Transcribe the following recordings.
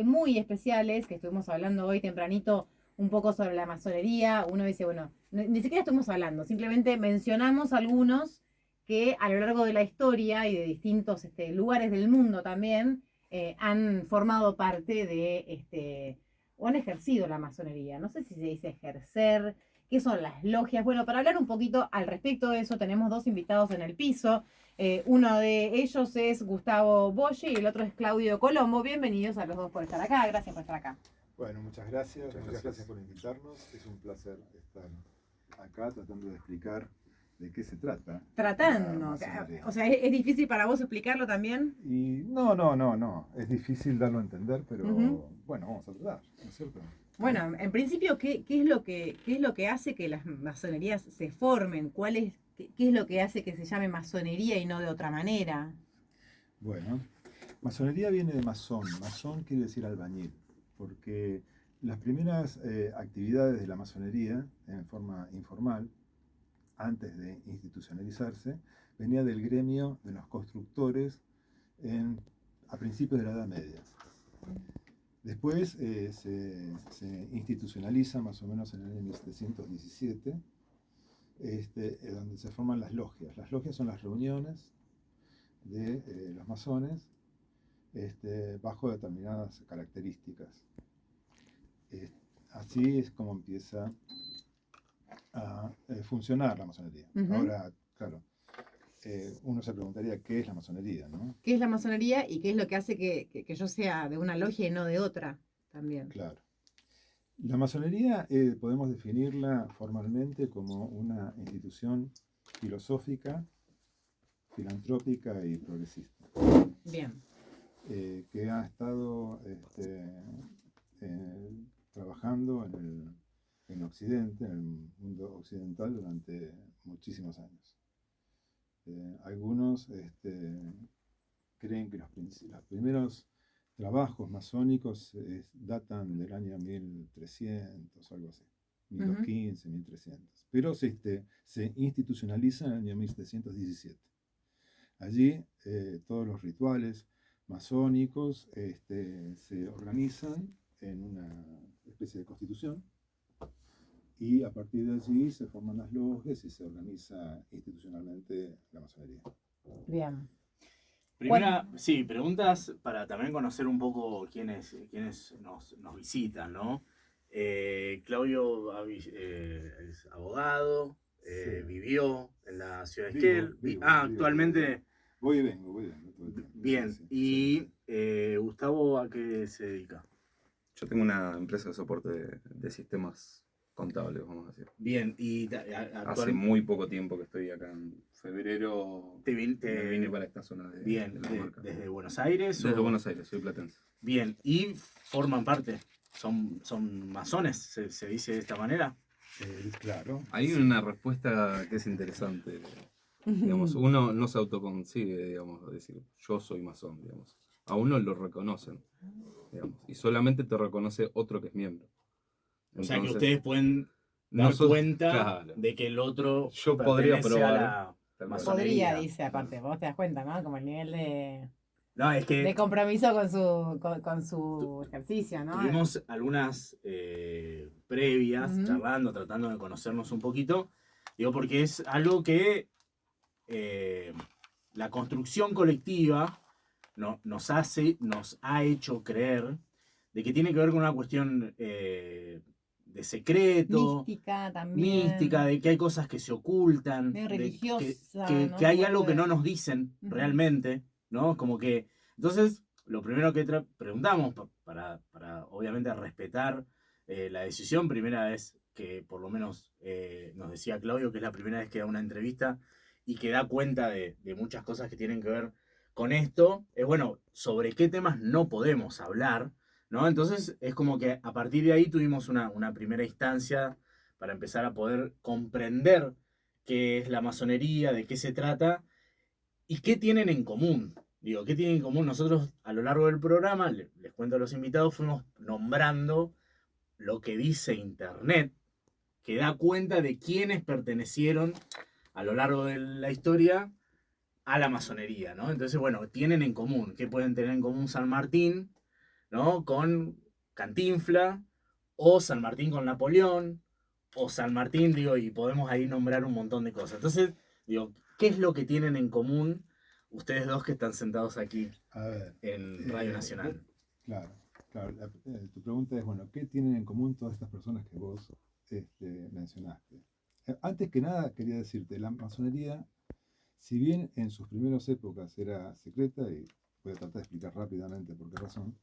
muy especiales, que estuvimos hablando hoy tempranito un poco sobre la masonería. Uno dice, bueno, ni siquiera estuvimos hablando, simplemente mencionamos algunos que a lo largo de la historia y de distintos lugares del mundo también han formado parte de, o han ejercido la masonería. No sé si se dice ejercer, qué son las logias. Bueno, para hablar un poquito al respecto de eso, tenemos dos invitados en el piso. Uno de ellos es Gustavo Boye y el otro es Claudio Colombo. Bienvenidos a los dos por estar acá. Gracias por estar acá. Bueno, muchas gracias por invitarnos. Es un placer estar acá tratando de explicar de qué se trata. Tratando. O sea, ¿es difícil para vos explicarlo también? Y no. Es difícil darlo a entender, pero bueno, vamos a tratar, ¿no es cierto? Bueno, en principio, ¿qué es lo que hace que las masonerías se formen? ¿Qué es lo que hace que se llame masonería y no de otra manera? Bueno, masonería viene de masón. Masón quiere decir albañil, porque las primeras actividades de la masonería, en forma informal, antes de institucionalizarse, venía del gremio de los constructores a principios de la Edad Media. Después se institucionaliza más o menos en el año 1717, donde se forman las logias. Las logias son las reuniones de los masones bajo determinadas características. Así es como empieza a funcionar la masonería. Ahora, claro, uno se preguntaría qué es la masonería, ¿no? ¿Qué es la masonería y qué es lo que hace que yo sea de una logia y no de otra también? Claro. La masonería podemos definirla formalmente como una institución filosófica, filantrópica y progresista. Bien. Que ha estado trabajando en Occidente, en el mundo occidental, durante muchísimos años. Algunos creen que los primeros trabajos masónicos datan del año 1300 o algo así, 1215, 1300, pero se institucionaliza en el año 1717. Allí todos los rituales masónicos se organizan en una especie de constitución, y a partir de allí se forman las logias y se organiza institucionalmente la masonería. Bien. Primera, sí, preguntas para también conocer un poco quiénes nos visitan, ¿no? Claudio es abogado, Sí. vivió en la ciudad de Vivo, Esquel. vivo. Actualmente. Voy y vengo todo el tiempo. Bien, Sí. y Gustavo, ¿a qué se dedica? Yo tengo una empresa de soporte de sistemas contables, vamos a decir. Bien, y hace muy poco tiempo que estoy acá. En febrero me vine para esta zona de la comarca. ¿Desde Buenos Aires? Desde Buenos Aires, soy platense. Bien, y forman parte, son masones, se dice de esta manera. Claro. Hay una respuesta que es interesante. Digamos, uno no se autoconsigue, digamos, decir, yo soy masón, digamos. A uno lo reconocen, digamos, y solamente te reconoce otro que es miembro. Entonces, o sea que ustedes pueden dar cuenta, claro, de que el otro yo podría probar a la masonería. Podría, dice aparte, vos te das cuenta, ¿no? Como el nivel de compromiso con su ejercicio, ¿no? Tuvimos algunas previas, charlando, tratando de conocernos un poquito. Digo, porque es algo que la construcción colectiva nos ha hecho creer de que tiene que ver con una cuestión de secreto, mística también, mística, de que hay cosas que se ocultan, religiosa, ¿no? que hay algo que no nos dicen realmente, ¿no? Como que, entonces, lo primero que preguntamos, para obviamente respetar la decisión, primera vez que por lo menos nos decía Claudio, que es la primera vez que da una entrevista y que da cuenta de muchas cosas que tienen que ver con esto, es bueno, sobre qué temas no podemos hablar, ¿no? Entonces es como que a partir de ahí tuvimos una primera instancia para empezar a poder comprender qué es la masonería, de qué se trata y qué tienen en común. Digo, ¿qué tienen en común? Nosotros a lo largo del programa, les cuento a los invitados, fuimos nombrando lo que dice Internet, que da cuenta de quiénes pertenecieron a lo largo de la historia a la masonería, ¿no? Entonces, bueno, tienen en común, ¿qué pueden tener en común San Martín ¿no? Con Cantinfla, o San Martín con Napoleón, o San Martín, digo, y podemos ahí nombrar un montón de cosas. Entonces, digo, ¿qué es lo que tienen en común ustedes dos que están sentados aquí A ver, en Radio Nacional? claro, claro. Tu pregunta es, bueno, ¿qué tienen en común todas estas personas que vos mencionaste? Antes que nada, quería decirte, la masonería, si bien en sus primeras épocas era secreta, y voy a tratar de explicar rápidamente por qué razón,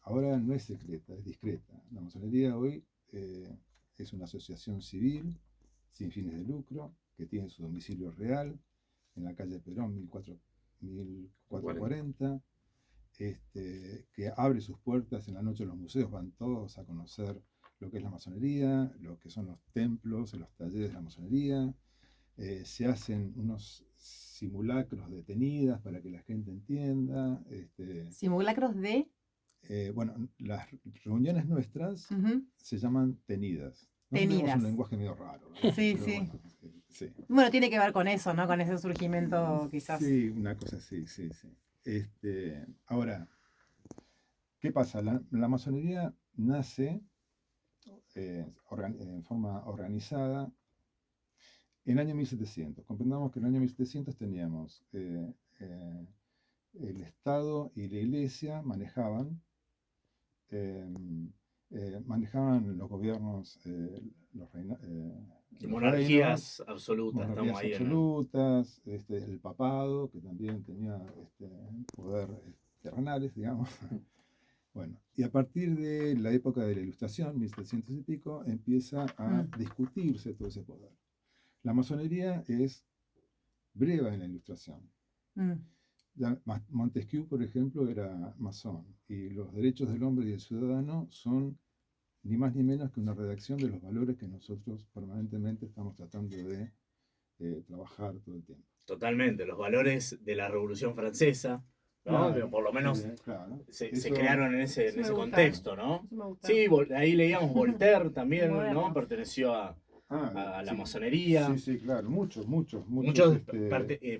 ahora no es secreta, es discreta. La masonería hoy es una asociación civil sin fines de lucro que tiene su domicilio real en la calle Perón 1440, que abre sus puertas en la noche. Los museos van todos a conocer lo que es la masonería, lo que son los templos, los talleres de la masonería. Se hacen unos simulacros de tenidas para que la gente entienda. Simulacros de... Bueno, las reuniones nuestras Ujú. se llaman tenidas. Nosotros tenemos Tenidas. un lenguaje medio raro, ¿no? Sí, Pero sí. bueno, sí. Bueno, tiene que ver con eso, ¿no? Con ese surgimiento quizás. Sí, una cosa así, sí. Ahora, ¿qué pasa? La masonería nace en forma organizada en el año 1700. Comprendamos que en el año 1700 teníamos el Estado y la Iglesia eh, manejaban los gobiernos, los Monarquías reinos, absolutas, estamos monarquías ahí absolutas, el papado, que también tenía poder terrenales, digamos. Bueno, y a partir de la época de la Ilustración, 1700 y pico, empieza a discutirse todo ese poder. La masonería es breva en la Ilustración. Montesquieu, por ejemplo, era masón, y los derechos del hombre y del ciudadano son ni más ni menos que una redacción de los valores que nosotros permanentemente estamos tratando de trabajar todo el tiempo. Totalmente, los valores de la Revolución Francesa, ¿no? Claro, por lo menos sí, claro. se Eso- crearon en Eso ese me gusta. contexto, ¿no? Eso me gusta. Sí, ahí leíamos Voltaire también, ¿no? Moderno. Perteneció a la sí, masonería. sí, claro, muchos Muchos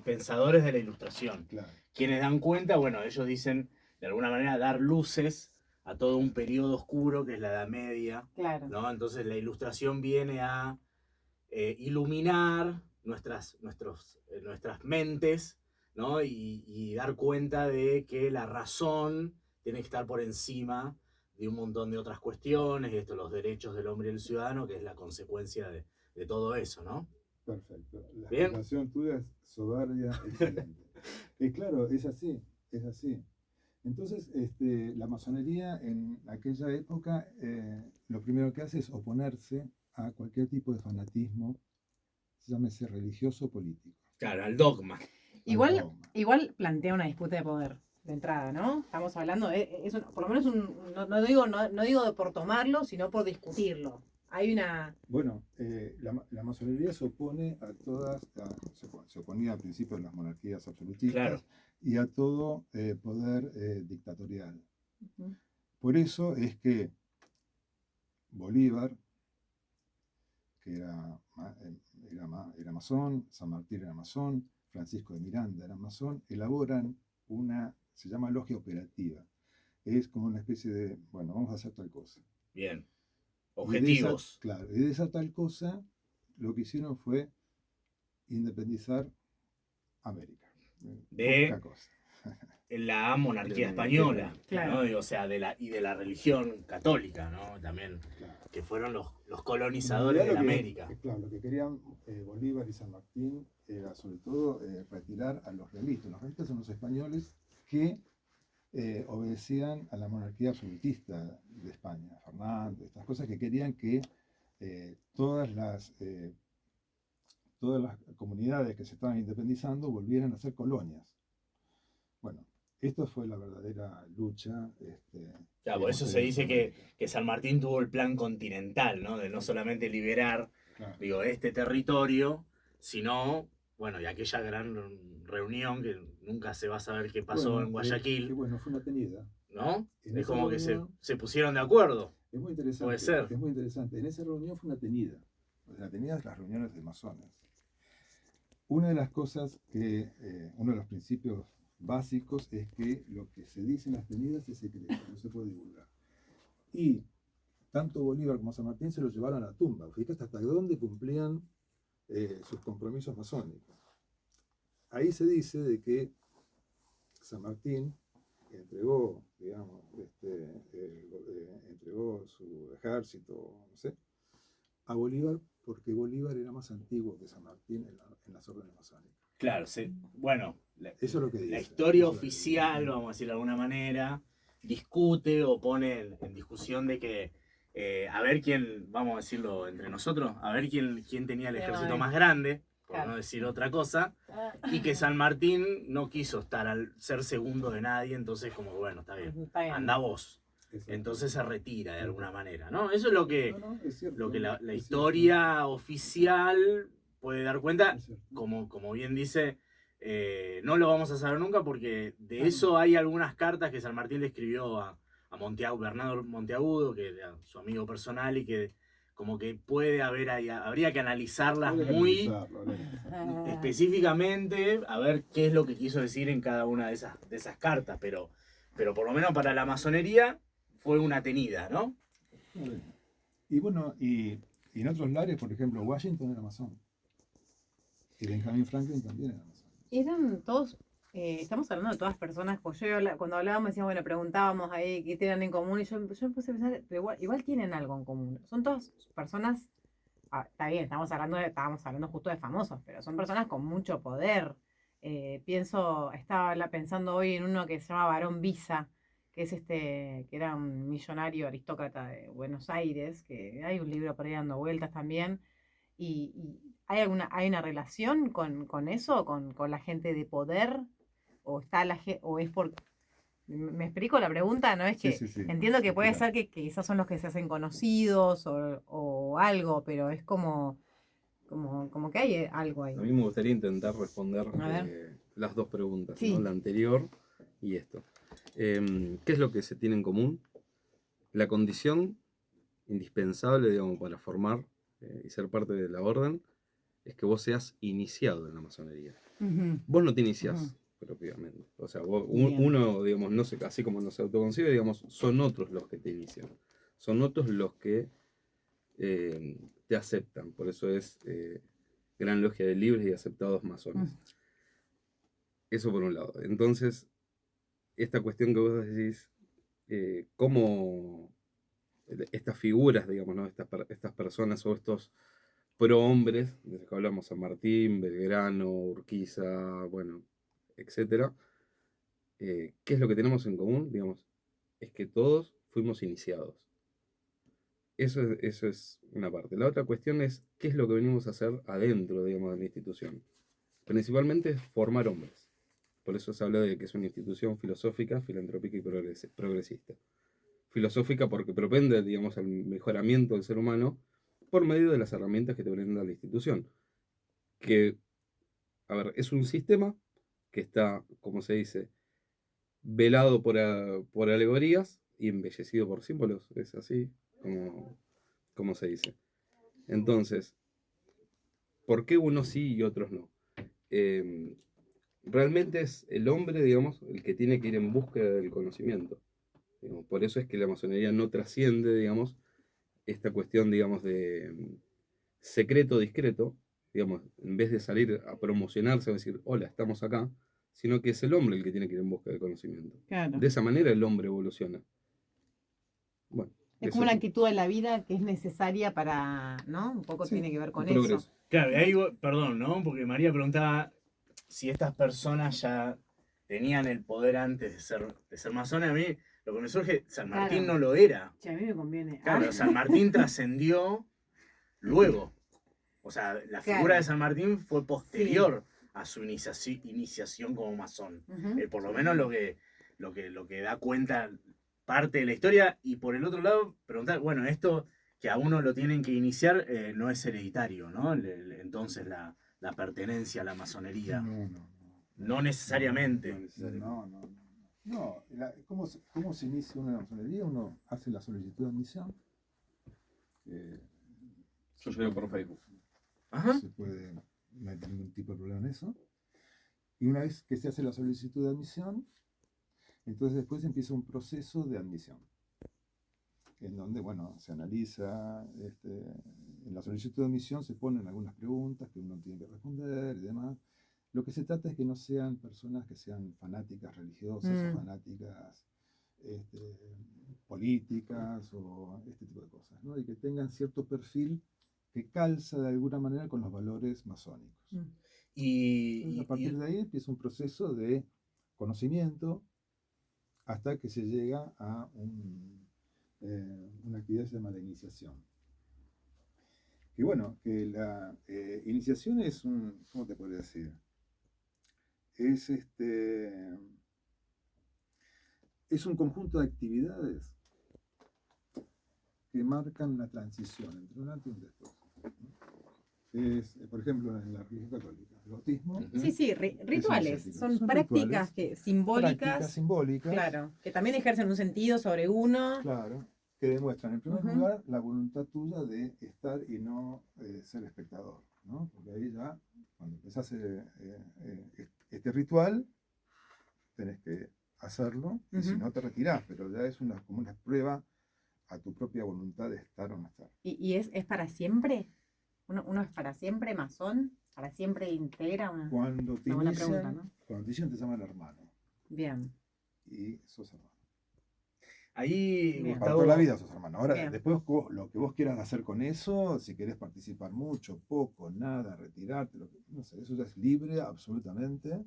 pensadores de la Ilustración, claro. quienes dan cuenta, bueno, ellos dicen, de alguna manera, dar luces a todo un periodo oscuro que es la Edad Media, Claro. ¿no? Entonces la Ilustración viene a iluminar nuestras mentes, ¿no? Y dar cuenta de que la razón tiene que estar por encima de un montón de otras cuestiones, los derechos del hombre y del ciudadano, que es la consecuencia de todo eso, ¿no? Perfecto. La Bien. explicación tuya es soberbia, excelente. Y claro, es así, es así. Entonces, la masonería en aquella época lo primero que hace es oponerse a cualquier tipo de fanatismo, llámese religioso o político. Claro, al dogma. Igual plantea una disputa de poder de entrada, ¿no? Estamos hablando de, por lo menos no digo por tomarlo, sino por discutirlo. Hay una... Bueno, la masonería se opone a todas, se oponía al principio a las monarquías absolutistas, Claro. Y a todo poder dictatorial. Uh-huh. Por eso es que Bolívar, que era masón, San Martín era masón, Francisco de Miranda era masón, elaboran se llama logia operativa. Es como una especie de, bueno, vamos a hacer tal cosa. Bien. Objetivos. Y de esa tal cosa, lo que hicieron fue independizar América. De la monarquía española, claro. ¿no? O sea, de la religión católica, ¿no? También, claro. Que fueron los colonizadores de América. Claro, lo que querían Bolívar y San Martín era sobre todo retirar a los realistas. Los realistas son los españoles que obedecían a la monarquía absolutista de España, Fernando, estas cosas que querían que todas las comunidades que se estaban independizando volvieran a ser colonias. Bueno, esto fue la verdadera lucha. Claro, por eso se dice que San Martín tuvo el plan continental, ¿no? De no solamente liberar, claro, este territorio, sino, bueno, y aquella gran reunión que nunca se va a saber qué pasó en Guayaquil. Bueno, fue una tenida. ¿No? Es como que se pusieron de acuerdo. Es muy interesante. Puede ser. Es muy interesante. En esa reunión fue una tenida. La tenida es las reuniones de masones. Una de las cosas uno de los principios básicos es que lo que se dice en las tenidas es secreto, no se puede divulgar. Y tanto Bolívar como San Martín se lo llevaron a la tumba. Fíjate hasta dónde cumplían sus compromisos masónicos. Ahí se dice de que San Martín entregó, digamos, entregó su ejército, no sé, a Bolívar porque Bolívar era más antiguo que San Martín en las órdenes masónicas. Claro, bueno, Eso es lo que dice. la historia Eso es lo que oficial, dice. vamos a decir de alguna manera, discute o pone en discusión de que, a ver quién, vamos a decirlo entre nosotros, a ver quién tenía el ejército más grande, por Claro. no decir otra cosa, y que San Martín no quiso estar al ser segundo de nadie, entonces como, bueno, está bien, Está bien. anda vos. Exacto. Entonces se retira de alguna manera, ¿no? Eso es lo que, No, es cierto, lo que la es historia oficial puede dar cuenta, cierto, es cierto. como bien dice, no lo vamos a saber nunca porque de eso hay algunas cartas que San Martín le escribió a Bernardo Monteagudo, que era su amigo personal, y que como que puede haber ahí, habría que analizarlas Habría que muy analizarlo, habría que analizarlo. específicamente, a ver qué es lo que quiso decir en cada una de esas cartas, pero por lo menos para la masonería fue una tenida, ¿no? Y bueno, y en otros lares, por ejemplo, Washington era masón. Y Benjamin Franklin también era masón. Eran todos, estamos hablando de todas personas, pues cuando hablábamos decíamos, bueno, preguntábamos ahí qué tienen en común, y yo me puse a pensar, pero igual tienen algo en común. Son todas personas, está bien, estábamos hablando justo de famosos, pero son personas con mucho poder. Estaba pensando hoy en uno que se llama Barón Visa, que es que era un millonario aristócrata de Buenos Aires, que hay un libro por ahí dando vueltas también. ¿Y hay una relación con eso, con la gente de poder? ¿O o es por... ¿Me explico la pregunta? No es Sí, que sí, sí. entiendo que puede Explica. ser que quizás son los que se hacen conocidos o algo, pero es como que hay algo ahí. A mí me gustaría intentar responder A ver. las dos preguntas, Sí. ¿no? La anterior y esto. ¿Qué es lo que se tiene en común? La condición indispensable, digamos, para formar y ser parte de la orden es que vos seas iniciado en la masonería. Ujú. Vos no te iniciás Ujú. propiamente. O sea, vos, Bien. uno, digamos, no sé, así como no se autoconcibe, digamos, son otros los que te inician. Son otros los que te aceptan. Por eso es Gran Logia de Libres y Aceptados Masones. Eso por un lado. Entonces, esta cuestión que vos decís, cómo estas figuras, digamos, ¿no? Estas personas o estos prohombres, de los que hablamos, San Martín, Belgrano, Urquiza, bueno, etcétera, ¿qué es lo que tenemos en común? Digamos, es que todos fuimos iniciados. Eso es una parte. La otra cuestión es qué es lo que venimos a hacer adentro, digamos, de la institución. Principalmente es formar hombres. Por eso se habla de que es una institución filosófica, filantrópica y progresista. Filosófica porque propende, digamos, al mejoramiento del ser humano por medio de las herramientas que te brinda la institución. Que, a ver, es un sistema que está, como se dice, velado por alegorías y embellecido por símbolos. Es así como se dice. Entonces, ¿por qué unos sí y otros no? Realmente es el hombre, digamos, el que tiene que ir en búsqueda del conocimiento. Digamos, por eso es que la masonería no trasciende, digamos, esta cuestión, digamos, de secreto discreto, digamos, en vez de salir a promocionarse o decir, hola, estamos acá, sino que es el hombre el que tiene que ir en busca del conocimiento. Claro. De esa manera el hombre evoluciona. Bueno, Es eso como una actitud de la vida que es necesaria para, ¿no? Un poco Sí, tiene que ver con el progreso. eso. Claro, y ahí, perdón, ¿no? Porque María preguntaba si estas personas ya tenían el poder antes de ser masones. A mí lo que me surge, San Martín Claro. no lo era. Che, a mí me conviene. Claro, pero San Martín trascendió luego. O sea, la figura Claro. de San Martín fue posterior a su iniciación como masón. Ujú. Por lo menos lo que da cuenta parte de la historia. Y por el otro lado, preguntar, bueno, esto que a uno lo tienen que iniciar no es hereditario, ¿no? Entonces la pertenencia a la masonería. No necesariamente. No. ¿Cómo se inicia una masonería? Uno hace la solicitud de admisión. Yo llego por Facebook. Ajá. Se puede, no hay ningún tipo de problema en eso. Y una vez que se hace la solicitud de admisión, entonces después empieza un proceso de admisión, en donde, bueno, se analiza, en la solicitud de admisión se ponen algunas preguntas que uno tiene que responder y demás. Lo que se trata es que no sean personas que sean fanáticas religiosas o fanáticas políticas o este tipo de cosas, ¿no? Y que tengan cierto perfil que calza de alguna manera con los valores masónicos. Entonces, a partir de ahí empieza un proceso de conocimiento hasta que se llega a una actividad que se llama la iniciación. Y bueno, que la iniciación es ¿cómo te podría decir? Es un conjunto de actividades que marcan la transición entre un antes y un después. Por ejemplo, en la religión católica, el bautismo. Sí, rituales. Son prácticas Prácticas simbólicas. Claro, que también ejercen un sentido sobre uno. Claro, que demuestran en primer lugar la voluntad tuya de estar y no ser espectador, ¿no? Porque ahí ya, cuando empezás este ritual, tenés que hacerlo, y si no te retirás, pero ya es como una prueba a tu propia voluntad de estar o no estar. ¿Y es para siempre? ¿Uno es para siempre masón? ¿Para siempre integra una? Cuando te buena inician, pregunta, ¿no? cuando te dicen te llaman hermano. Bien. Y sos hermano. Ahí, Bien. Para toda la vida sos hermano. Ahora, Bien. después lo que vos quieras hacer con eso, si querés participar mucho, poco, nada, retirarte, no sé, eso ya es libre, absolutamente,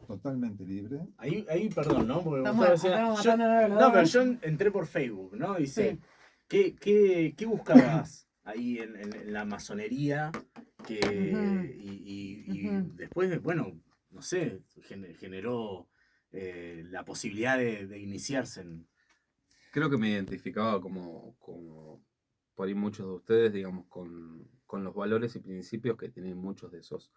totalmente libre. Ahí perdón, ¿no? Porque Estamos pero yo entré por Facebook, ¿no? Dice, ¿qué buscabas ahí en la masonería? Y después, bueno, no sé, generó la posibilidad de iniciarse en... Creo que me identificaba como por ahí muchos de ustedes, digamos, con los valores y principios que tienen muchos de esos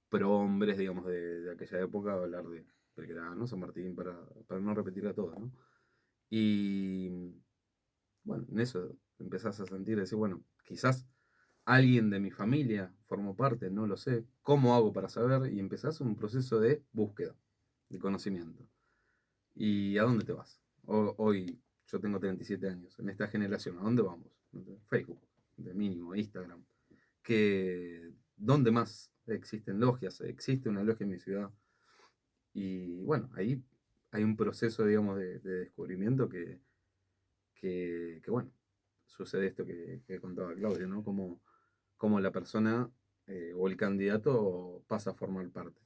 prohombres, digamos, de aquella época, hablar de Belgrano, San Martín, para no repetir a todos, ¿no? Y bueno, en eso empezás a sentir, decir, bueno, quizás alguien de mi familia formó parte, no lo sé, ¿cómo hago para saber? Y empezás un proceso de búsqueda, de conocimiento. ¿Y a dónde te vas? Hoy yo tengo 37 años, en esta generación, ¿a dónde vamos? Facebook, de mínimo, Instagram. ¿Dónde más existen logias? Existe una logia en mi ciudad. Y bueno, ahí hay un proceso, digamos, de descubrimiento que bueno, sucede esto que contaba Claudio, ¿no? Como la persona o el candidato pasa a formar parte.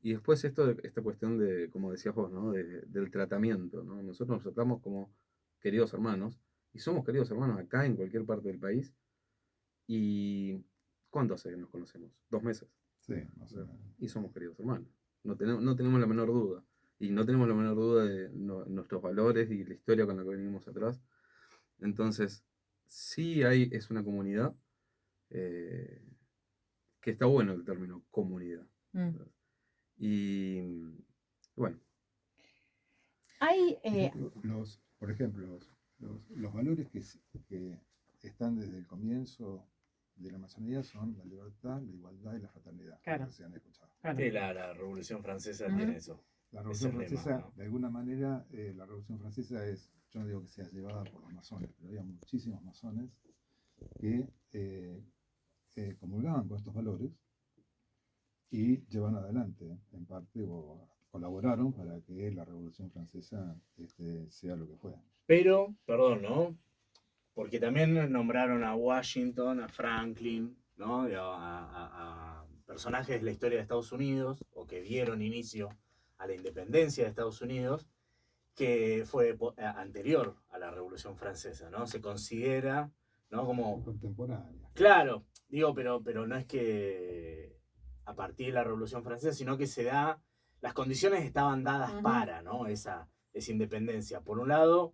Y después esta cuestión de, como decías vos, ¿no? Del tratamiento, ¿no? Nosotros nos tratamos como queridos hermanos, y somos queridos hermanos acá en cualquier parte del país. ¿Y cuánto hace que nos conocemos? 2 meses. Sí, más o menos. Y somos queridos hermanos. No tenemos la menor duda. Y no tenemos la menor duda de nuestros valores y la historia con la que venimos atrás. Entonces, sí es una comunidad que está bueno el término comunidad. Y bueno. Hay, por ejemplo, los valores que están desde el comienzo de la masonería son la libertad, la igualdad y la fraternidad. Claro. Que se han escuchado. Claro. Sí, la Revolución Francesa tiene eso. La Revolución Francesa, lema, ¿no? de alguna manera, la Revolución Francesa yo no digo que sea llevada por los masones, pero había muchísimos masones que comulgaban con estos valores y llevan adelante, en parte, o colaboraron para que la Revolución Francesa sea lo que fue. Pero, perdón, ¿no? Porque también nombraron a Washington, a Franklin, ¿no? A personajes de la historia de Estados Unidos, o que dieron inicio a la independencia de Estados Unidos, que fue anterior a la Revolución Francesa, ¿no? Se considera, ¿no? Como... contemporánea. Claro, digo, pero no es que a partir de la Revolución Francesa, sino que las condiciones estaban dadas para, ¿no? Esa independencia. Por un lado,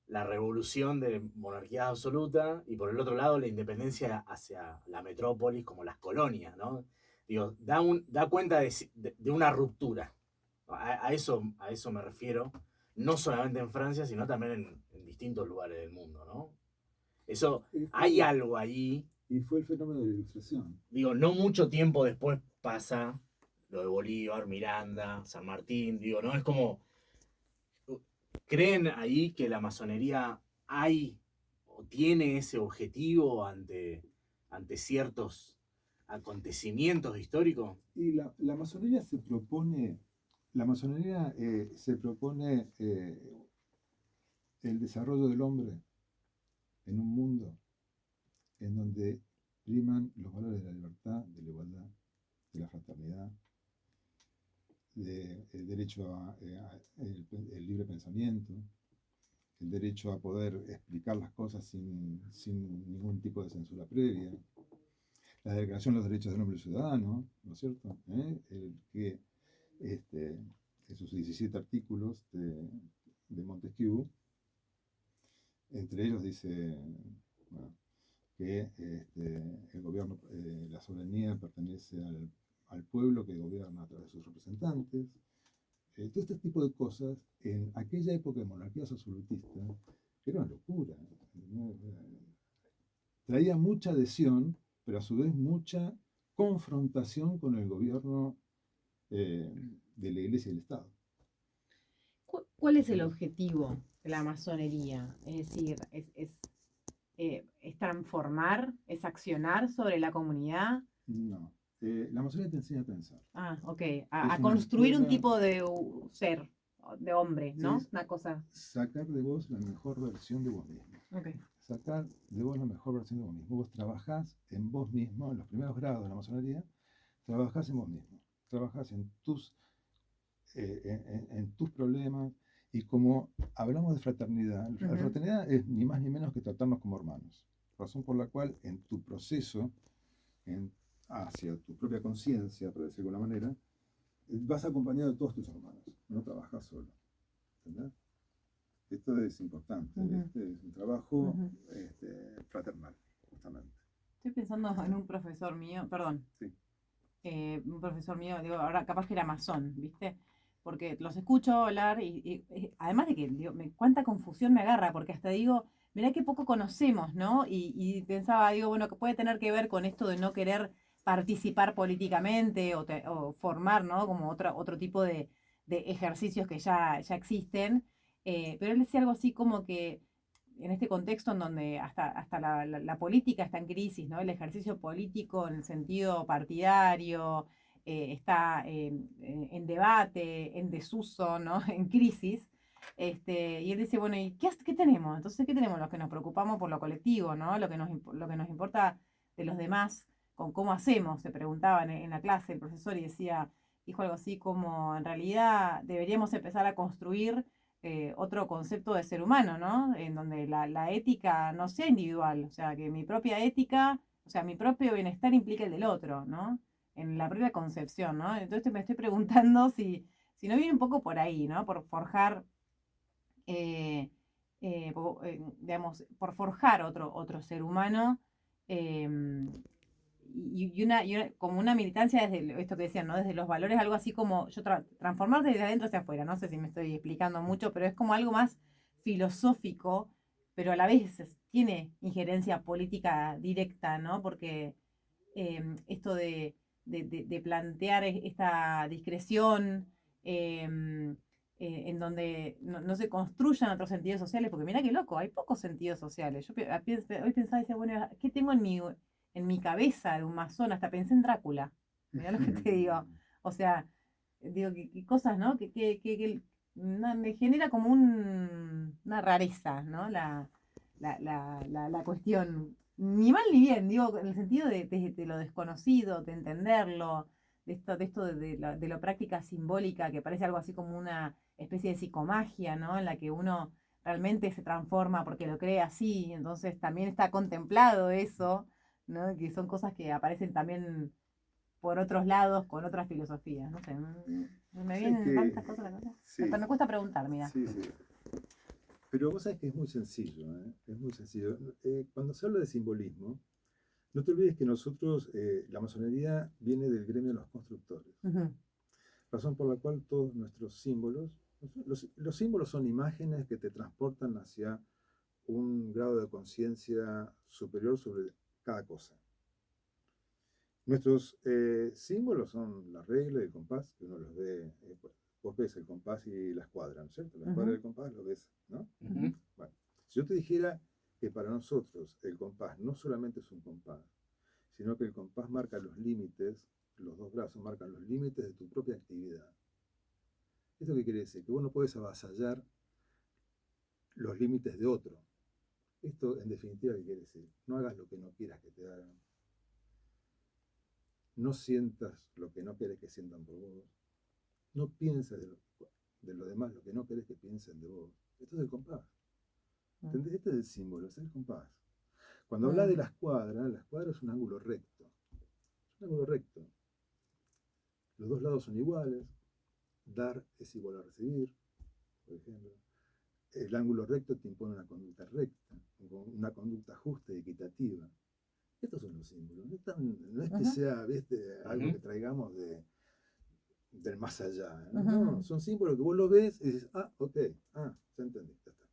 la revolución de monarquía absoluta, y por el otro lado, la independencia hacia la metrópolis, como las colonias, ¿no? Digo, da cuenta de una ruptura. A eso me refiero, no solamente en Francia, sino también en distintos lugares del mundo, ¿no? Eso, hay algo ahí. Y fue el fenómeno de la Ilustración. Digo, no mucho tiempo después pasa lo de Bolívar, Miranda, San Martín, digo, ¿no? Es como, ¿creen ahí que la masonería hay o tiene ese objetivo ante ciertos acontecimientos históricos? Y la masonería se propone el desarrollo del hombre en un mundo en donde priman los valores de la libertad, de la igualdad, de la fraternidad, del derecho el libre pensamiento, el derecho a poder explicar las cosas sin ningún tipo de censura previa, la Declaración de los Derechos del Hombre y Ciudadano, ¿no es cierto? Que esos 17 artículos de Montesquieu, entre ellos dice, bueno, que el gobierno, la soberanía pertenece al pueblo que gobierna a través de sus representantes. Todo este tipo de cosas, en aquella época de monarquías absolutistas, era una locura, ¿no? Traía mucha adhesión, pero a su vez mucha confrontación con el gobierno de la Iglesia y del Estado. ¿Cuál es el objetivo de la masonería? Es decir, ¿es transformar? ¿Es accionar sobre la comunidad? No. La masonería te enseña a pensar. Ah, ok. Es A una construir un escuela- tipo de ser, de hombre, ¿no? Es Una cosa. sacar de vos la mejor versión de vos mismo. Ok. Sacar de vos la mejor versión de vos mismo. Vos trabajás en vos mismo, en los primeros grados de la masonería, trabajás en vos mismo. Trabajás en tus problemas. Y como hablamos de fraternidad, la Ujú. fraternidad es ni más ni menos que tratarnos como hermanos. Razón por la cual en tu proceso hacia tu propia conciencia, por decirlo de alguna manera, vas acompañado de todos tus hermanos, no trabajas solo. ¿Entendés? Esto es importante, Ujú. este es un trabajo Ujú. fraternal, justamente. Estoy pensando en un profesor mío, perdón, Sí. un profesor mío, digo, ahora capaz que era masón, ¿viste? Porque los escucho hablar y además de que, digo, cuánta confusión me agarra, porque hasta digo, mirá qué poco conocemos, ¿no? Y pensaba, digo, bueno, que puede tener que ver con esto de no querer participar políticamente o formar, ¿no? Como otro tipo de ejercicios que ya existen. Pero él decía algo así como que en este contexto en donde hasta la política está en crisis, ¿no? El ejercicio político en el sentido partidario está en debate, en desuso, ¿no? En crisis. Y él dice, bueno, ¿y qué tenemos? Entonces, ¿qué tenemos los que nos preocupamos por lo colectivo, ¿no? Lo que nos importa de los demás, con cómo hacemos, se preguntaba en la clase el profesor y dijo algo así como, en realidad deberíamos empezar a construir otro concepto de ser humano, ¿no? En donde la ética no sea individual, o sea, que mi propia ética, o sea, mi propio bienestar implica el del otro, ¿no? En la propia concepción, ¿no? Entonces me estoy preguntando si no viene un poco por ahí, ¿no? Por forjar, digamos, por forjar otro ser humano. eh, como una militancia desde esto que decían, ¿no? Desde los valores, algo así como transformar desde adentro hacia afuera. No sé si me estoy explicando mucho, pero es como algo más filosófico, pero a la vez tiene injerencia política directa, ¿no? Porque esto de plantear esta discreción en donde no se construyan otros sentidos sociales, porque mira qué loco, hay pocos sentidos sociales. Hoy pensaba y decía, bueno, ¿qué tengo en mi cabeza de un masón? Hasta pensé en Drácula. Mira lo que te digo. O sea, digo, qué cosas, ¿no? Me genera como una rareza, ¿no? La cuestión, ni mal ni bien, digo, en el sentido de lo desconocido, de entenderlo, de esto de lo práctica simbólica, que parece algo así como una especie de psicomagia, ¿no? En la que uno realmente se transforma porque lo cree así, entonces también está contemplado eso, ¿no? Que son cosas que aparecen también por otros lados con otras filosofías, no sé, me Sí, vienen tantas cosas a la cabeza. sí, Hasta me cuesta preguntar, mira. sí, sí. Pero vos sabés que es muy sencillo, ¿eh? Es muy sencillo. Cuando se habla de simbolismo, no te olvides que nosotros, la masonería viene del gremio de los constructores. Ujú. Razón por la cual todos nuestros símbolos, los símbolos son imágenes que te transportan hacia un grado de conciencia superior sobre cada cosa. Nuestros símbolos son la regla y el compás, que uno los ve, vos ves el compás y la escuadra, ¿no es cierto? La escuadra y el compás lo ves, ¿no? Ujú. Bueno, si yo te dijera que para nosotros el compás no solamente es un compás, sino que el compás marca los límites, los dos brazos marcan los límites de tu propia actividad. ¿Esto qué quiere decir? Que vos no puedes avasallar los límites de otro. Esto, en definitiva, ¿qué quiere decir? No hagas lo que no quieras que te hagan. No sientas lo que no querés que sientan por vos. No pienses de lo demás lo que no querés que piensen de vos. Esto es el compás. ¿Entendés? Este es el símbolo, es el compás. Cuando hablas de la escuadra es un ángulo recto. Es un ángulo recto. Los dos lados son iguales. Dar es igual a recibir, por ejemplo. El ángulo recto te impone una conducta recta, una conducta justa y equitativa. Estos son los símbolos. No es que sea, ¿viste? Algo que traigamos del más allá. No, son símbolos que vos los ves y dices, ok, ya entendí, ya está.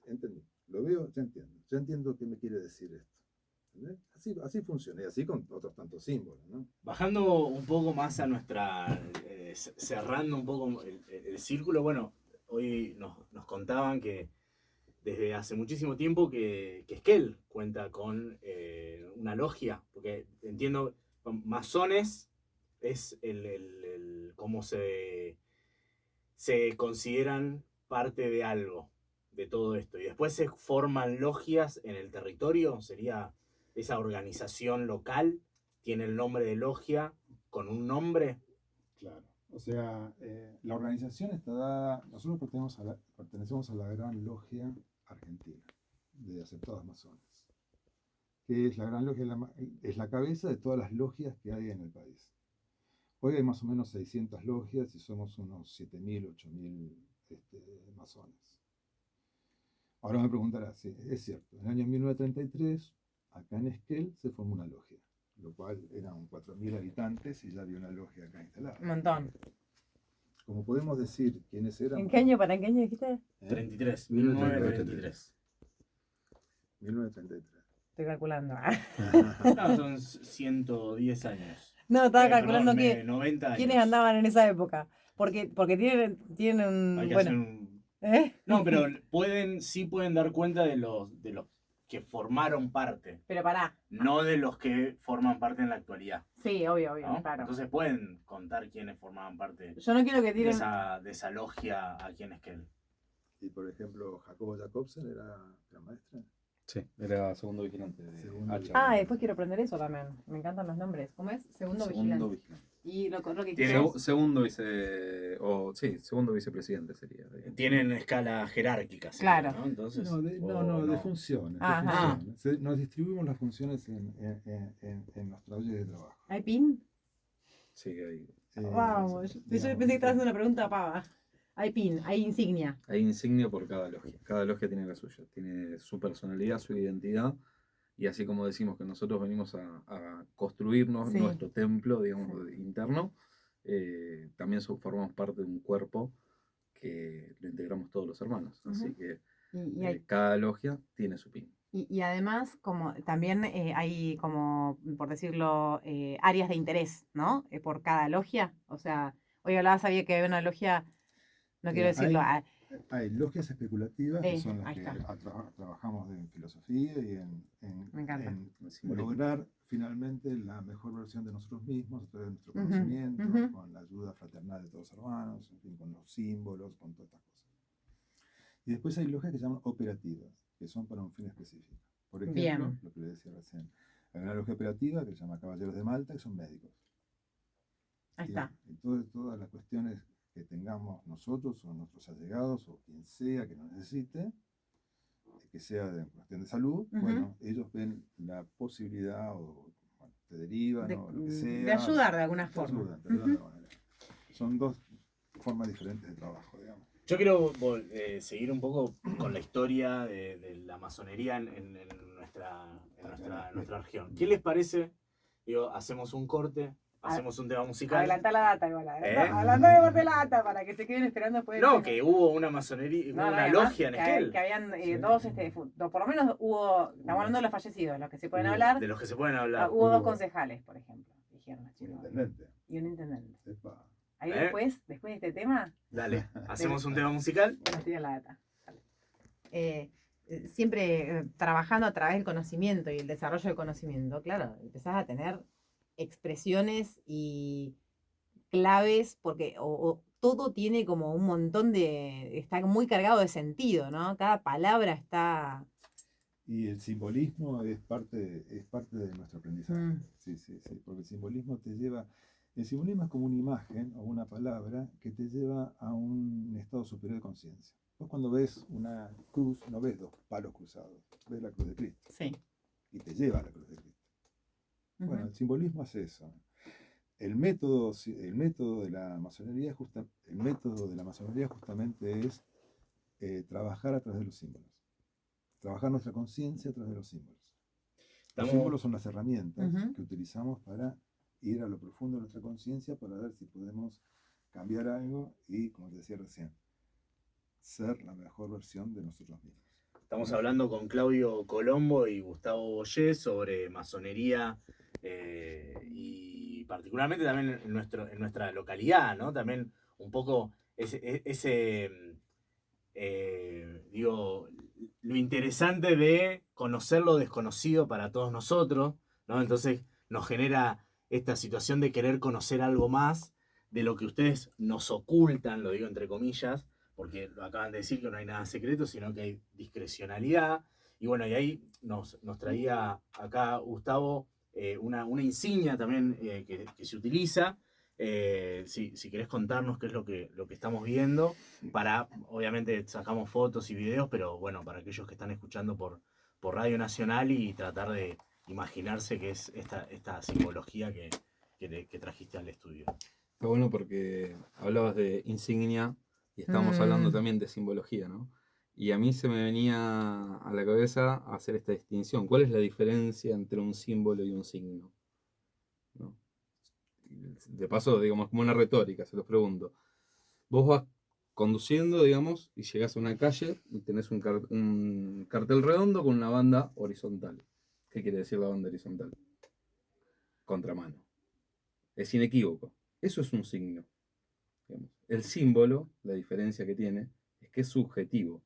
Entendí. Lo veo, ya entiendo. Ya entiendo qué me quiere decir esto. Así funciona, y así con otros tantos símbolos, ¿no? Bajando un poco más a nuestra, cerrando un poco el círculo, bueno, hoy nos contaban que desde hace muchísimo tiempo que Esquel cuenta con una logia, porque entiendo, masones es cómo se consideran parte de algo, de todo esto, y después se forman logias en el territorio, sería esa organización local, tiene el nombre de logia con un nombre. Claro. O sea, la organización está dada, nosotros pertenecemos a la Gran Logia Argentina, de aceptados masones, que es la Gran Logia, es la cabeza de todas las logias que hay en el país. Hoy hay más o menos 600 logias y somos unos 7.000, 8.000 masones. Ahora me preguntarás, sí, es cierto, en el año 1933, acá en Esquel se formó una logia, lo cual eran 4.000 habitantes y ya había una logia acá instalada. Un montón. Como podemos decir quiénes eran. ¿En qué año? ¿Para qué año dijiste? 33, 1933. 1933. 1933. Estoy calculando. No, son 110 años. No, estaba calculando perdón, 90 años. quiénes andaban en esa época. Porque tienen un. Hay que Bueno. hacer un... ¿Eh? No, pero sí pueden dar cuenta de los que formaron parte, Pero pará. no de los que forman parte en la actualidad. Sí, obvio, ¿No? claro. Entonces pueden contar quiénes formaban parte Yo no quiero que de tiren. esa logia a quienes que Y por ejemplo, Jacobo Jacobsen era maestra. Sí, era segundo vigilante de Segundo Hacha. Ah, después quiero aprender eso también. Me encantan los nombres. ¿Cómo es? Segundo vigilante. Y lo que quieres. Segundo vicepresidente sería. tienen escala jerárquica. Claro. ¿No? Entonces, De funciones. Ajá. Nos distribuimos las funciones en los talleres de trabajo. ¿Hay pin? Sí, hay. Wow, yo pensé que estabas haciendo una pregunta pava. Hay pin, hay insignia. Hay insignia por cada logia. Cada logia tiene la suya. Tiene su personalidad, su identidad. Y así como decimos que nosotros venimos a construirnos Sí. nuestro templo, digamos, interno, también formamos parte de un cuerpo que lo integramos todos los hermanos. Así que cada logia tiene su pin. Y además, como también hay como, por decirlo, áreas de interés, ¿no? Por cada logia. O sea, hoy hablaba, sabía que había una logia, no quiero decirlo. Hay logias especulativas que son las ahí que está. trabajamos en filosofía y Me encanta. en lograr finalmente la mejor versión de nosotros mismos a través de nuestro conocimiento, con la ayuda fraternal de todos los hermanos, en fin, con los símbolos, con todas estas cosas. Y después hay logias que se llaman operativas, que son para un fin específico. Por ejemplo, Bien. lo que le decía recién, hay una logia operativa que se llama Caballeros de Malta, que son médicos. Ahí está. Entonces, todas las cuestiones que tengamos nosotros o nuestros allegados o quien sea que nos necesite, que sea de cuestión de salud, bueno, ellos ven la posibilidad o te derivan o lo que sea. De ayudar de alguna forma. Te ayudan de alguna manera. Son dos formas diferentes de trabajo, digamos. Yo quiero seguir un poco con la historia de la masonería en nuestra región. ¿Qué les parece? Digo, hacemos un corte, hacemos un tema musical. Adelantar la data igual. Adelantar la data para que se queden esperando después. No, que hubo una masonería, una logia en Esquel. Que habían dos, por lo menos hubo, estamos hablando de los fallecidos, los que se pueden hablar. De los que se pueden hablar. Hubo dos concejales, por ejemplo, dijeron las Un chicas. intendente. Y un intendente. Epa. Ahí después de este tema, Dale, hacemos un tema musical. nos tiran la data. Siempre trabajando a través del conocimiento y el desarrollo del conocimiento, claro, empezás a tener expresiones y claves, porque todo tiene como un montón está muy cargado de sentido, ¿no? Cada palabra está... Y el simbolismo es parte de nuestro aprendizaje. Sí, porque el simbolismo el simbolismo es como una imagen o una palabra que te lleva a un estado superior de conciencia. Vos cuando ves una cruz, no ves dos palos cruzados, ves la cruz de Cristo. Sí. Y te lleva a la cruz de Cristo. Bueno, el simbolismo hace eso. El método de la masonería justamente es trabajar a través de los símbolos. Trabajar nuestra conciencia a través de los símbolos. Los símbolos son las herramientas que utilizamos para ir a lo profundo de nuestra conciencia para ver si podemos cambiar algo y, como te decía recién, ser la mejor versión de nosotros mismos. Estamos hablando con Claudio Colombo y Gustavo Boyé sobre masonería y particularmente también en nuestra localidad, ¿no? También un poco lo interesante de conocer lo desconocido para todos nosotros, ¿no? Entonces nos genera esta situación de querer conocer algo más de lo que ustedes nos ocultan, lo digo entre comillas, porque lo acaban de decir que no hay nada secreto, sino que hay discrecionalidad. Y bueno, y ahí nos traía acá Gustavo una insignia también que se utiliza. Si querés contarnos qué es lo que estamos viendo, obviamente sacamos fotos y videos, pero bueno, para aquellos que están escuchando por Radio Nacional y tratar de imaginarse qué es esta simbología que trajiste al estudio. Está bueno porque hablabas de insignia y estábamos hablando también de simbología, ¿no? Y a mí se me venía a la cabeza hacer esta distinción. ¿Cuál es la diferencia entre un símbolo y un signo? ¿No? De paso, digamos, como una retórica, se los pregunto. Vos vas conduciendo, digamos, y llegás a una calle y tenés un cartel redondo con una banda horizontal. ¿Qué quiere decir la banda horizontal? Contramano. Es inequívoco. Eso es un signo. Digamos. El símbolo, la diferencia que tiene, es que es subjetivo.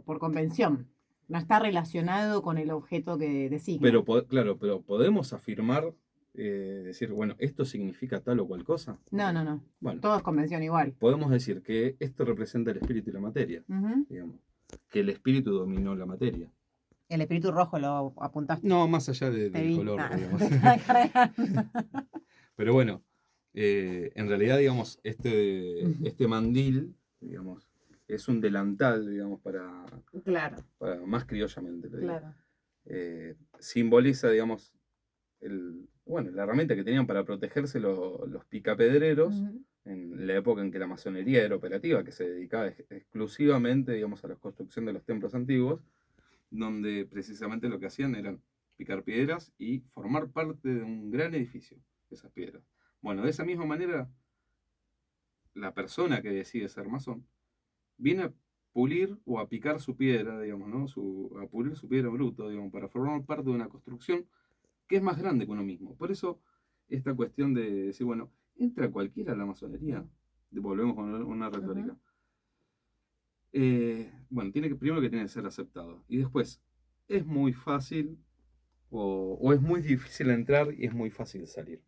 Por convención. No está relacionado con el objeto que designa. Pero podemos afirmar, decir, bueno, esto significa tal o cual cosa. No. Bueno, todo es convención igual. Podemos decir que esto representa el espíritu y la materia. Digamos, que el espíritu dominó la materia. El espíritu rojo lo apuntaste. No, más allá del color, digamos. Pero bueno, en realidad, digamos, este mandil, digamos, es un delantal, digamos, para más criollamente, lo digo. Claro. Simboliza, digamos, la herramienta que tenían para protegerse los picapedreros en la época en que la masonería era operativa, que se dedicaba exclusivamente, digamos, a la construcción de los templos antiguos, donde precisamente lo que hacían era picar piedras y formar parte de un gran edificio, esas piedras. Bueno, de esa misma manera, la persona que decide ser masón viene a pulir o a picar su piedra, digamos, ¿no? A pulir su piedra bruta, digamos, para formar parte de una construcción que es más grande que uno mismo. Por eso, esta cuestión de decir, bueno, ¿entra cualquiera a la masonería? Volvemos con una retórica. Bueno, primero que tiene que ser aceptado. Y después, es muy fácil o es muy difícil entrar y es muy fácil salir.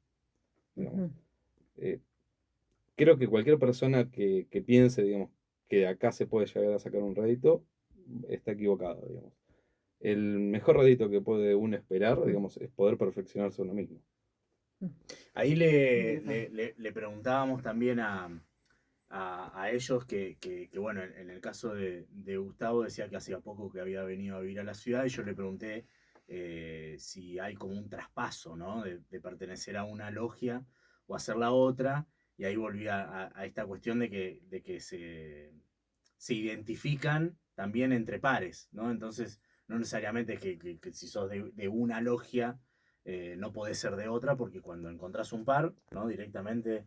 Creo que cualquier persona que piense, digamos, que de acá se puede llegar a sacar un rédito, está equivocado, digamos. El mejor rédito que puede uno esperar, digamos, es poder perfeccionarse uno mismo. Ahí le preguntábamos también a ellos que bueno, en el caso de Gustavo decía que hacía poco que había venido a vivir a la ciudad y yo le pregunté si hay como un traspaso, ¿no? De pertenecer a una logia o hacer la otra, y ahí volví a esta cuestión de que se identifican también entre pares, ¿no? Entonces, no necesariamente que si sos de una logia no podés ser de otra, porque cuando encontrás un par, ¿no? Directamente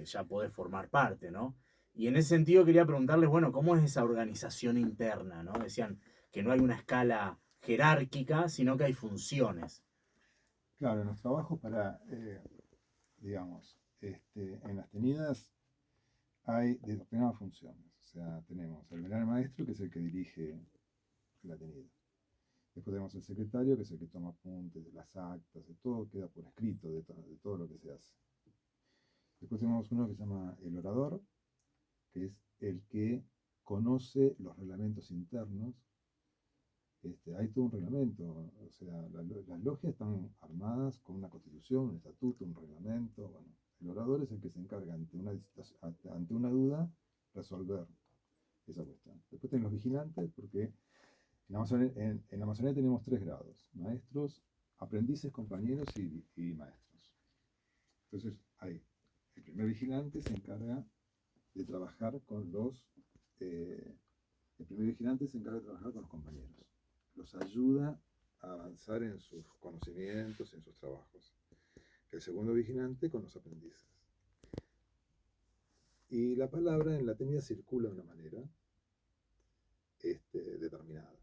ya podés formar parte, ¿no? Y en ese sentido quería preguntarles, bueno, ¿cómo es esa organización interna, ¿no? Decían que no hay una escala jerárquica, sino que hay funciones. Claro, en los trabajos digamos, en las tenidas hay determinadas funciones. O sea, tenemos el velar maestro, que es el que dirige la tenida. Después tenemos el secretario, que es el que toma apuntes de las actas, de todo queda por escrito, de todo lo que se hace. Después tenemos uno que se llama el orador, que es el que conoce los reglamentos internos. Hay todo un reglamento, o sea, las logias están armadas con una constitución, un estatuto, un reglamento. Bueno, el orador es el que se encarga ante una duda resolver esa cuestión. Después tenemos los vigilantes, porque en la masonería tenemos 3 grados: maestros, aprendices, compañeros y maestros. Entonces, el primer vigilante se encarga de trabajar con los compañeros. Los ayuda a avanzar en sus conocimientos, en sus trabajos. El segundo vigilante con los aprendices. Y la palabra en la tenida circula de una manera determinada.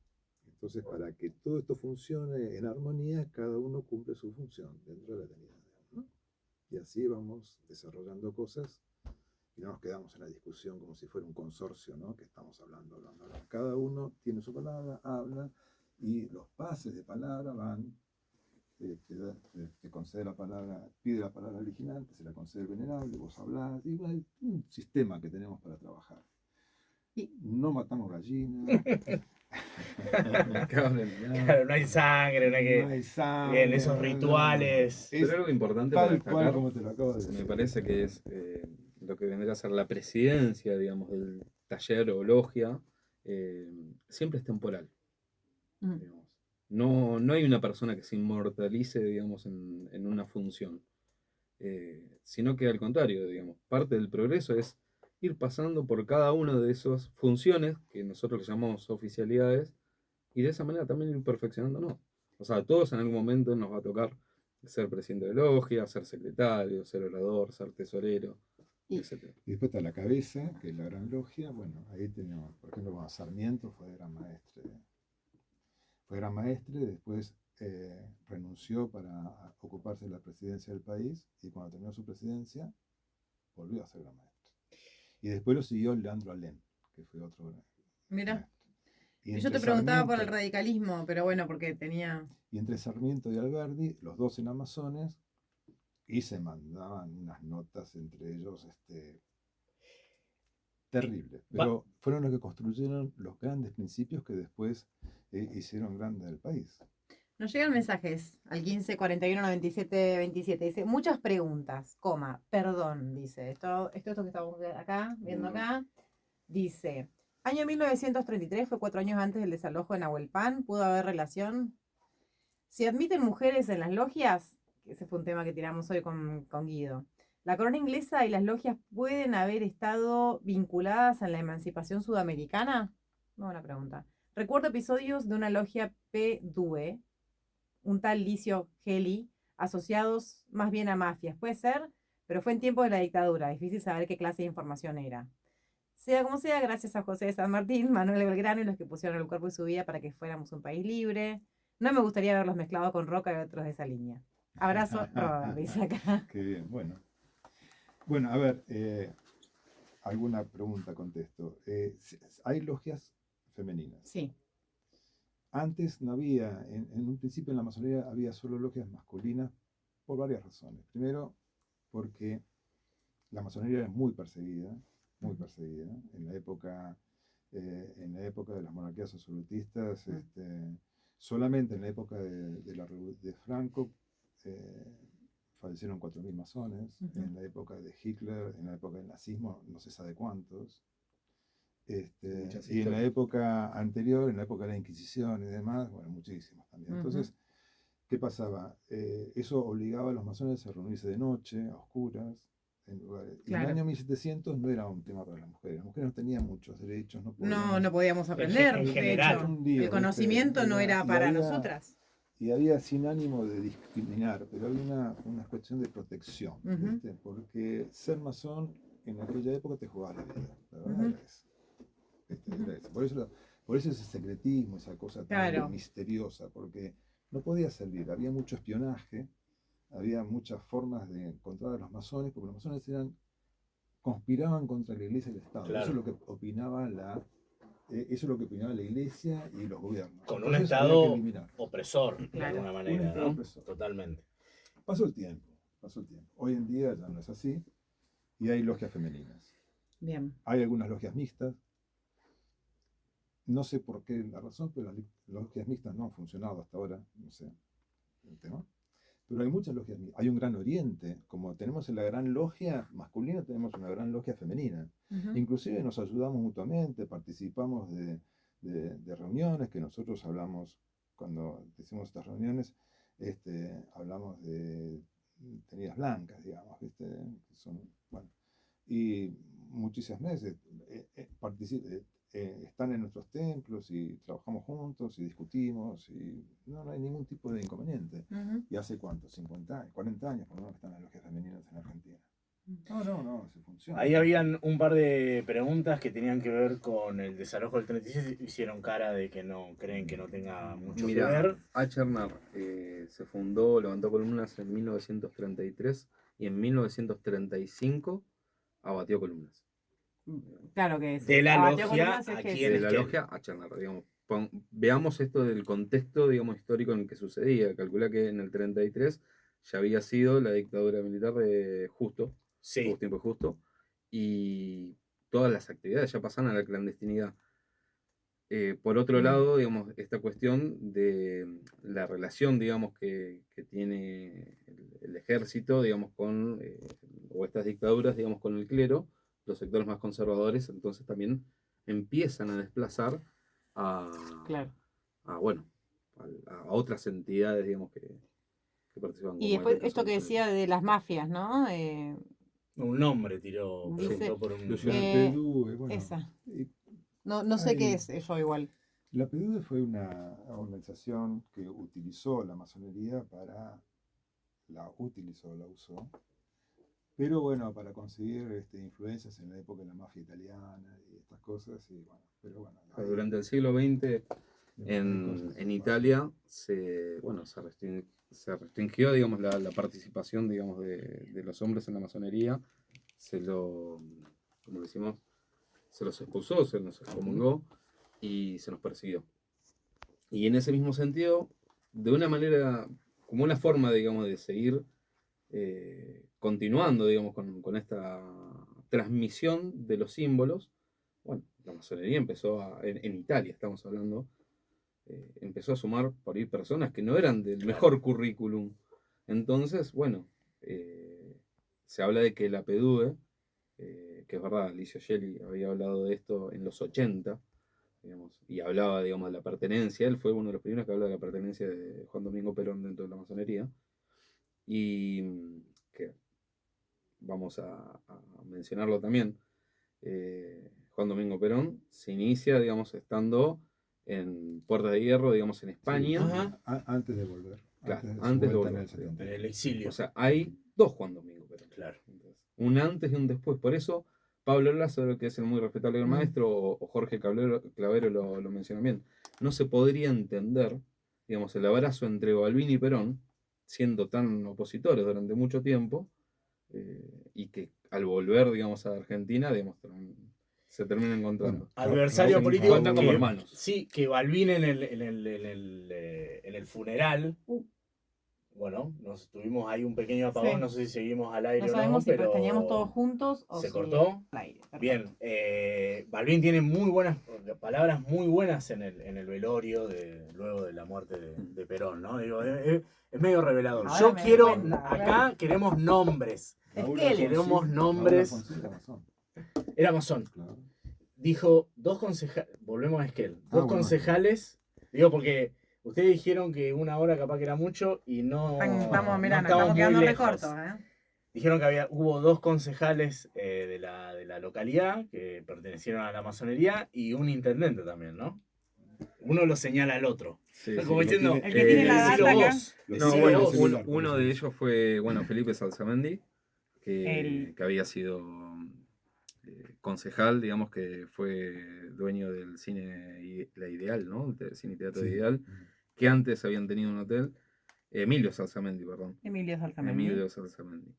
Entonces, para que todo esto funcione en armonía, cada uno cumple su función dentro de la tenida, ¿no? Y así vamos desarrollando cosas y no nos quedamos en la discusión como si fuera un consorcio, ¿no? Que estamos hablando. Cada uno tiene su palabra, habla, y los pases de palabra van, te concede la palabra, pide la palabra al vigilante, se la concede el venerable, vos hablás, y hay un sistema que tenemos para trabajar. No matamos gallinas. Claro, no hay sangre, no hay que... No hay sangre, Bien, esos rituales. Pero algo importante para tal cual destacar, como te lo acabo de decir. me parece que es lo que vendría a ser la presidencia, digamos, del taller o logia, siempre es temporal. Digamos. No hay una persona que se inmortalice, digamos, en una función, sino que al contrario, digamos, parte del progreso es ir pasando por cada una de esas funciones que nosotros le llamamos oficialidades, y de esa manera también ir perfeccionándonos. O sea, a todos en algún momento nos va a tocar ser presidente de logia, ser secretario, ser orador, ser tesorero, etc. Y después está la cabeza, que es la gran logia. Bueno, ahí tenemos, por ejemplo, cuando Sarmiento fue gran maestre, después renunció para ocuparse de la presidencia del país, y cuando terminó su presidencia volvió a ser gran maestre. Y después lo siguió Leandro Alem, que fue otro gran Mira. maestro. Y Yo te preguntaba por el radicalismo, pero bueno, porque tenía... Y entre Sarmiento y Alberdi, los dos en Amazones, y se mandaban unas notas entre ellos terribles. Pero fueron los que construyeron los grandes principios que después hicieron grande el país. Nos llegan mensajes al 15 41 97 27. Dice, muchas preguntas, perdón, dice. Esto que estamos acá, viendo acá. Dice, año 1933 fue 4 años antes del desalojo de Nahuelpan. ¿Pudo haber relación? ¿Se admiten mujeres en las logias? Ese fue un tema que tiramos hoy con Guido. ¿La corona inglesa y las logias pueden haber estado vinculadas a la emancipación sudamericana? No, buena pregunta. Recuerdo episodios de una logia P-Due, un tal Licio Gelli, asociados más bien a mafias. Puede ser, pero fue en tiempos de la dictadura. Difícil saber qué clase de información era. Sea como sea, gracias a José de San Martín, Manuel Belgrano y los que pusieron el cuerpo y su vida para que fuéramos un país libre. No me gustaría verlos mezclados con Roca y otros de esa línea. Abrazo, Robert, dice acá. Qué bien, bueno. Bueno, a ver, alguna pregunta contesto. ¿Hay logias femeninas? Sí. Antes no había, en un principio en la masonería había solo logias masculinas por varias razones. Primero, porque la masonería era muy perseguida. En la época de las monarquías absolutistas, solamente en la época de Franco fallecieron 4.000 masones. En la época de Hitler, en la época del nazismo, no se sabe cuántos. Y en la época anterior, en la época de la Inquisición y demás, bueno, muchísimos también. Entonces, ¿qué pasaba? Eso obligaba a los masones a reunirse de noche, a oscuras, en lugares. Y Claro. en el año 1700 no era un tema para las mujeres. Las mujeres no tenían muchos derechos. No No podíamos aprender. En De general. hecho, Un lío, el conocimiento ¿viste? no era Y para había- nosotras. y había sin ánimo de discriminar, pero había una cuestión de protección, ¿viste? Porque ser masón en aquella época te jugaba la vida, la verdad era eso. Era eso. Por eso ese secretismo, esa cosa tan Claro. misteriosa, porque no podía servir, había mucho espionaje, había muchas formas de encontrar a los masones, porque los masones conspiraban contra la iglesia y el Estado. Claro. Eso es lo que opinaba eso es lo que opinaba la iglesia y los gobiernos. Con un Entonces, había que Estado eliminar. opresor, de Claro. alguna Un manera, Estado ¿no? opresor. Totalmente. Pasó el tiempo. Hoy en día ya no es así y hay logias femeninas. Bien. Hay algunas logias mixtas. No sé por qué la razón, pero las logias mixtas no han funcionado hasta ahora, no sé el tema. Pero hay muchas logias mixtas. Hay un gran oriente, como tenemos en la gran logia masculina, tenemos una gran logia femenina. Inclusive nos ayudamos mutuamente, participamos de reuniones que nosotros hablamos, cuando decimos estas reuniones, hablamos de tenidas blancas, digamos, ¿viste? Que son, bueno, y muchísimas veces están en nuestros templos y trabajamos juntos y discutimos y no hay ningún tipo de inconveniente. ¿Y hace cuánto? 50 años, 40 años por lo menos que están las logias femeninas en Argentina. No, se funciona. Ahí habían un par de preguntas que tenían que ver con el desalojo del 36. Hicieron cara de que no creen que no tenga mucho que Mira, ver. Achernar se fundó, levantó columnas en 1933 y en 1935 abatió columnas. Claro que sí. De la Abatió logia, columnas es ¿a que quién De es la que? logia Achernar, digamos. Veamos esto del contexto, digamos, histórico en el que sucedía. Calcula que en el 33 ya había sido la dictadura militar de Justo, Sí, Agustín fue Justo, y todas las actividades ya pasaban a la clandestinidad. Por otro lado, digamos, esta cuestión de la relación, digamos, que tiene el ejército, digamos, o estas dictaduras, digamos, con el clero, los sectores más conservadores, entonces también empiezan a desplazar Claro. bueno, a otras entidades, digamos, que participan. Y como después el caso esto que del decía clero. de las mafias, ¿no? un nombre tiró, Dice- preguntó por un... Luciano Eh, Pedú, bueno, esa. y No sé qué hay- es eso igual. La PDUE fue una organización que utilizó la masonería la usó, pero bueno, para conseguir influencias en la época de la mafia italiana y estas cosas, y bueno, pero bueno. Durante el siglo XX hay cosas en que Italia se restringió, digamos, la participación, digamos, de los hombres en la masonería, como decimos, se los expulsó, se nos excomulgó y se nos persiguió. Y en ese mismo sentido, de una manera, como una forma, digamos, de seguir continuando, digamos, con esta transmisión de los símbolos, bueno, la masonería empezó en Italia, estamos hablando, empezó a sumar por ahí personas que no eran del mejor currículum. Entonces, bueno, se habla de que la PDUE, que es verdad, Alicia Gelli había hablado de esto en los 80, digamos, y hablaba, digamos, de la pertenencia. Él fue uno de los primeros que hablaba de la pertenencia de Juan Domingo Perón dentro de la masonería. Y que vamos a mencionarlo también. Juan Domingo Perón se inicia, digamos, estando en Puerta de Hierro, digamos, en España. Ajá. Antes de volver. Claro, su antes de vuelta volver. en el 70. En el exilio. O sea, hay dos Juan Domingo Perón. Claro. Un antes y un después. Por eso, Pablo Lázaro, que es el muy respetable gran maestro, o Jorge Clavero lo mencionan bien, no se podría entender, digamos, el abrazo entre Balbín y Perón, siendo tan opositores durante mucho tiempo, y que al volver, digamos, a Argentina, digamos, se terminan encontrando. Bueno, Adversario Raúl, político cuentan como que- hermanos. Sí, que Balbín en el funeral, bueno, nos tuvimos ahí un pequeño apagón, Sí. no sé si seguimos al aire No o sabemos no, si pero teníamos todos juntos o se si cortó. al aire. Perfecto. Bien, Balbín tiene muy buenas palabras, muy buenas en el velorio luego de la muerte de Perón, ¿no? Digo, es medio revelador. Ahora Yo me quiero, doy cuenta, acá queremos nombres. Raúl Es que Alfonsín- queremos Raúl nombres. Alfonsín era masón, Era masón. claro. Dijo dos concejales, volvemos a Esquel, dos bueno. concejales, digo porque ustedes dijeron que una hora capaz que era mucho y no, Estamos, no mirá, nos estamos estamos quedando muy re lejos. cortos, ¿eh? Dijeron que hubo dos concejales de la localidad que pertenecieron a la masonería y un intendente también, ¿no? uno lo señala al otro. Sí, Como sí, diciendo, lo El que tiene la decilo data acá. vos, Lo No, decilo bueno, vos. uno de ellos fue, bueno, Felipe Salsamendi, El- que había sido concejal, digamos que fue dueño del cine La Ideal, ¿no? El cine y teatro Sí. Ideal, que antes habían tenido un hotel. Emilio Salsamendi, perdón. Emilio Salsamendi. Emilio Salsamendi.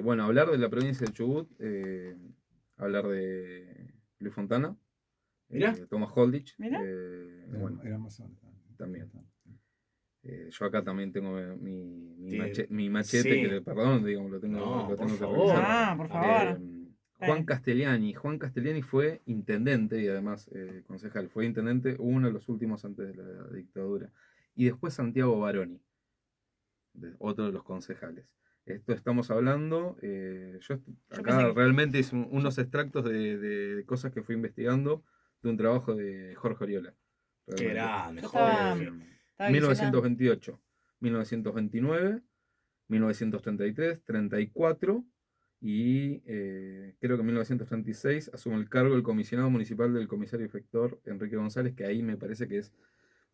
Bueno, hablar de la provincia de Chubut, hablar de Luis Fontana, Mirá. Thomas Holditch, Mirá. bueno, Era masón también. Yo acá también tengo Tiene- mi machete, sí. perdón, digamos, lo tengo, No, lo por tengo que favor. revisar. Ah, por favor. Juan Castellani. Juan Castellani fue intendente y además concejal. Fue intendente, uno de los últimos antes de la dictadura. Y después Santiago Baroni, otro de los concejales. Esto estamos hablando, yo acá pensé que- realmente hice unos extractos de cosas que fui investigando de un trabajo de Jorge Oriola. Qué realmente. grande, Yo estaba- Jorge. Estaba 1928, 1929, 1933, 34 y creo que en 1936 asume el cargo el comisionado municipal del comisario inspector Enrique González, que ahí me parece que es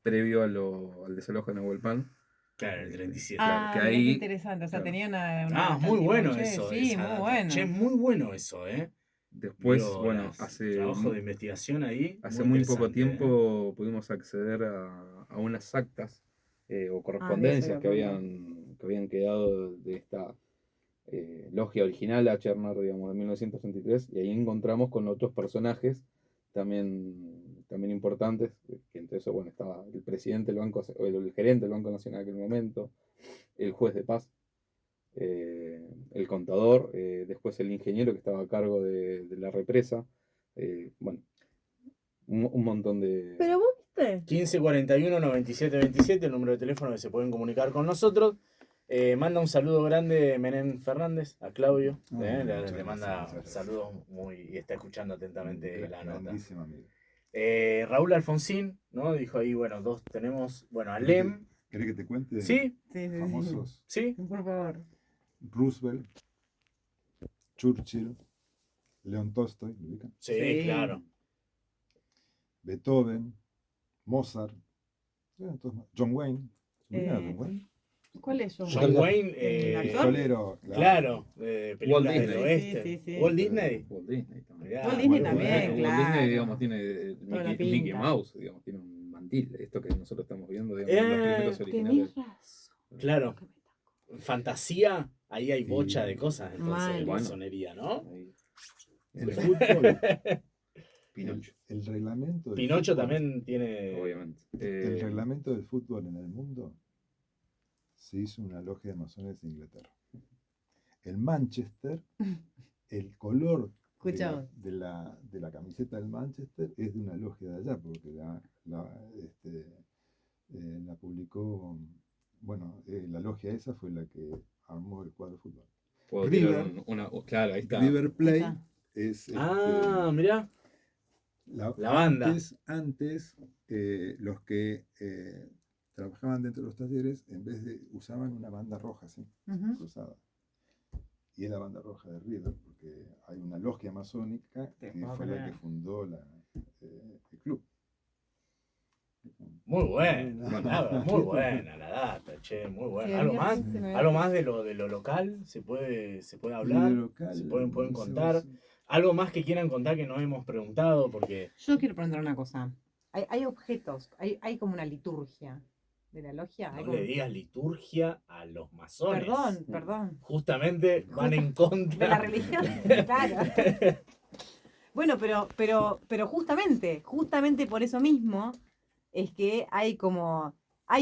previo al desalojo de Nahuelpan. Claro, el 37. Claro, Ah, que mirá ahí- qué interesante. O sea, claro. tenía una Ah, muy tipo, bueno che, eso. Sí, esa muy data. bueno. Che, muy bueno eso, ¿eh? Después, Digo, bueno, hace trabajo de investigación ahí. hace muy poco interesante, tiempo pudimos acceder a unas actas o correspondencias iba a que habían quedado de esta logia original, la Chernar, digamos, de 1933, y ahí encontramos con otros personajes también importantes, que entre eso, bueno, estaba el presidente del banco, o el gerente del Banco Nacional en aquel momento, el juez de paz, el contador, después el ingeniero que estaba a cargo de la represa, bueno, un montón de... Pero vos viste. 15 41 97 27, el número de teléfono que se pueden comunicar con nosotros. Manda un saludo grande Menem Fernández a Claudio. Muchas le gracias, manda muchas gracias. saludos y está escuchando atentamente la nota. Grandísimo amigo. Raúl Alfonsín, ¿no? Dijo ahí, bueno, tenemos, bueno, a Lem. ¿Querés que te cuente ¿Sí? Sí, sí, famosos? ¿Sí? sí. Por favor. Roosevelt, Churchill, León Tolstoy, ¿lo ubican? Sí, Sí. claro. Beethoven, Mozart, John Wayne. ¿Se ubican a John Wayne? ¿Cuál es yo? John Wayne, ¿El actor? Pistolero, claro, películas Walt del Disney. oeste. Sí, sí, sí. Walt Disney. Walt Disney también. Mirá, Walt Disney muy también, bueno. claro. Walt Disney, digamos, tiene Toda la Mickey pinta. Mouse, digamos, tiene un mantil. Esto que nosotros estamos viendo, digamos, los primeros originales. Tenés razón. Claro. Fantasía, ahí hay Sí. bocha de cosas, entonces, Mal. de Bueno. masonería, ¿no? Ahí. El fútbol, Pinocho, el reglamento del Pinocho fútbol, también tiene. obviamente. El reglamento del fútbol en el mundo se hizo una logia de masones de Inglaterra. El Manchester, el color Escucha vos. de la camiseta del Manchester es de una logia de allá, porque la publicó, bueno, la logia esa fue la que armó el cuadro de fútbol. Puedo River. tirar claro, ahí está. River Plate Está. es Ah, mirá. La banda. Antes los que trabajaban dentro de los talleres, en vez de usaban una banda roja así, Ujú. cruzada. Y es la banda roja de River, porque hay una logia masónica Te que puedo fue la creer. que fundó el club. Muy buena, muy buena la data, che, muy Sí, buena. a ¿Algo mí más? se me- ¿Algo más de lo local? ¿Se puede hablar? Y de local, ¿Se pueden no sé, contar? ¿Algo más que quieran contar que no hemos preguntado? Porque Yo quiero preguntar una cosa. Hay objetos, hay como una liturgia de la logia. Hay no como- le digas liturgia a los masones. Perdón. Justamente van en contra De la religión, claro. Bueno, pero justamente por eso mismo es que hay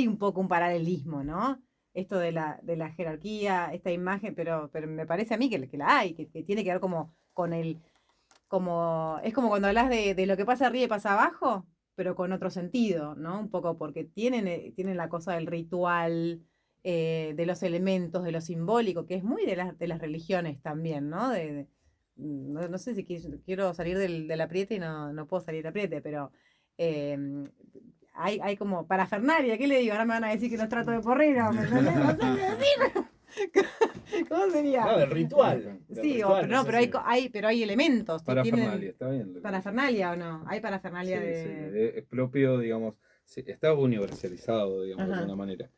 un poco un paralelismo, ¿no? Esto de la jerarquía, esta imagen, pero me parece a mí que la hay, que tiene que ver como con es como cuando hablas de lo que pasa arriba y pasa abajo, pero con otro sentido, ¿no? Un poco porque tienen la cosa del ritual, de los elementos, de lo simbólico, que es muy de las religiones también, ¿no? No sé si quiero salir del apriete y no puedo salir del apriete, pero hay como parafernalia, ¿qué le digo? Ahora me van a decir que los trato de porrero, ¿me entendés? No sé qué decir. ¿Cómo sería? No, del ritual. del Sí, ritual, pero no, sé pero hay elementos que Parafernalia, tienen está bien. parafernalia o no, hay parafernalia Sí, de sí, es propio, digamos, Sí, está universalizado, digamos, de Ajá. alguna manera.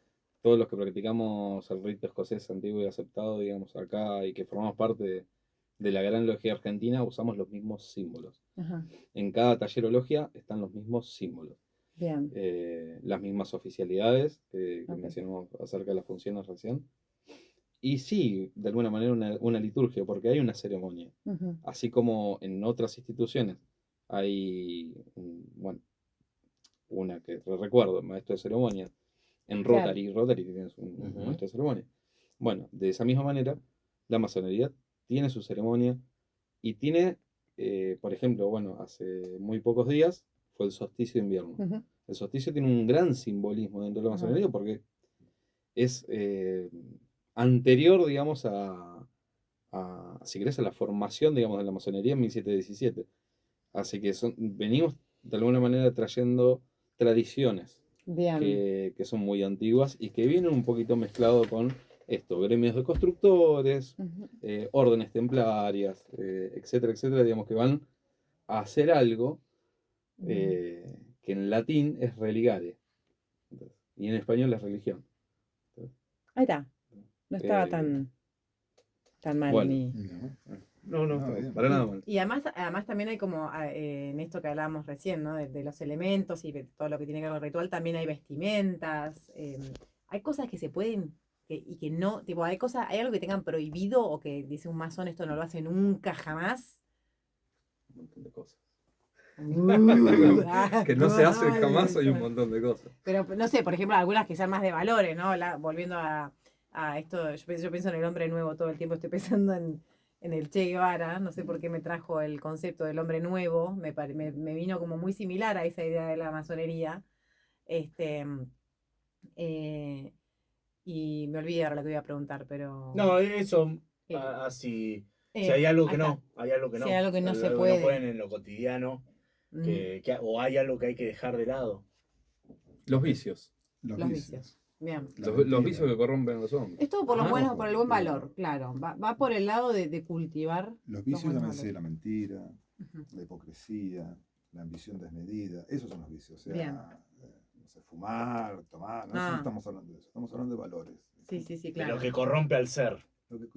Todos los que practicamos el rito escocés antiguo y aceptado, digamos, acá y que formamos parte de la gran logia argentina, usamos los mismos símbolos. Ajá. En cada taller o logia están los mismos símbolos. Bien. Las mismas oficialidades que Ok. mencionamos acerca de las funciones recién. Y sí, de alguna manera una liturgia, porque hay una ceremonia. Ujú. Así como en otras instituciones hay, bueno, una que recuerdo, maestro de ceremonia, en Claro. Rotary tienes un Ujú. maestro de ceremonia. Bueno, de esa misma manera, la masonería tiene su ceremonia y tiene, por ejemplo, bueno, hace muy pocos días fue el solsticio de invierno. Ujú. El solsticio tiene un gran simbolismo dentro de la Ajá. masonería porque es anterior, digamos, si querés, a la formación, digamos, de la masonería en 1717. Así que venimos de alguna manera trayendo tradiciones Bien. que son muy antiguas y que vienen un poquito mezclado con esto, gremios de constructores, Ujú. órdenes templarias, etcétera, etcétera, digamos que van a hacer algo que en latín es religare y en español es religión. Ahí está. No estaba Eh, tan mal bueno, mi. No, no, no, bien. para nada mal. Y además también hay como en esto que hablábamos recién, ¿no? De los elementos y de todo lo que tiene que ver con el ritual, también hay vestimentas, hay cosas que se pueden y que no, tipo, hay algo que tengan prohibido o que dice un masón esto no lo hace nunca jamás. Un montón de cosas. Ah, Que no se hacen jamás, hay un eso. montón de cosas. Pero no sé, por ejemplo, algunas que sean más de valores, ¿no? Volviendo a esto, yo pienso en el hombre nuevo todo el tiempo, estoy pensando en el Che Guevara, no sé por qué me trajo el concepto del hombre nuevo, me vino como muy similar a esa idea de la masonería. Este, eh, y me olvidé ahora lo que iba a preguntar, pero No, eso, eh, así, si eh, hay algo ahí que está. no, hay algo que Si no, hay algo que no se algo que no puede. pueden en lo cotidiano, o hay algo que hay que dejar de lado. Los vicios. Los Los vicios. vicios. Bien. La Los mentira. vicios que corrompen a los hombres. Es todo por los Ah, buenos, ojo, por el buen pero valor, claro. Va por el lado de cultivar Los los vicios, buenos llámense valores. la mentira, Ujú. la hipocresía, la ambición desmedida. Esos son los vicios. O sea, Bien. no sé, fumar, tomar. No, Ah. no estamos hablando de eso. Estamos hablando de valores. Sí, sí, sí, De claro. lo que corrompe al ser. Lo que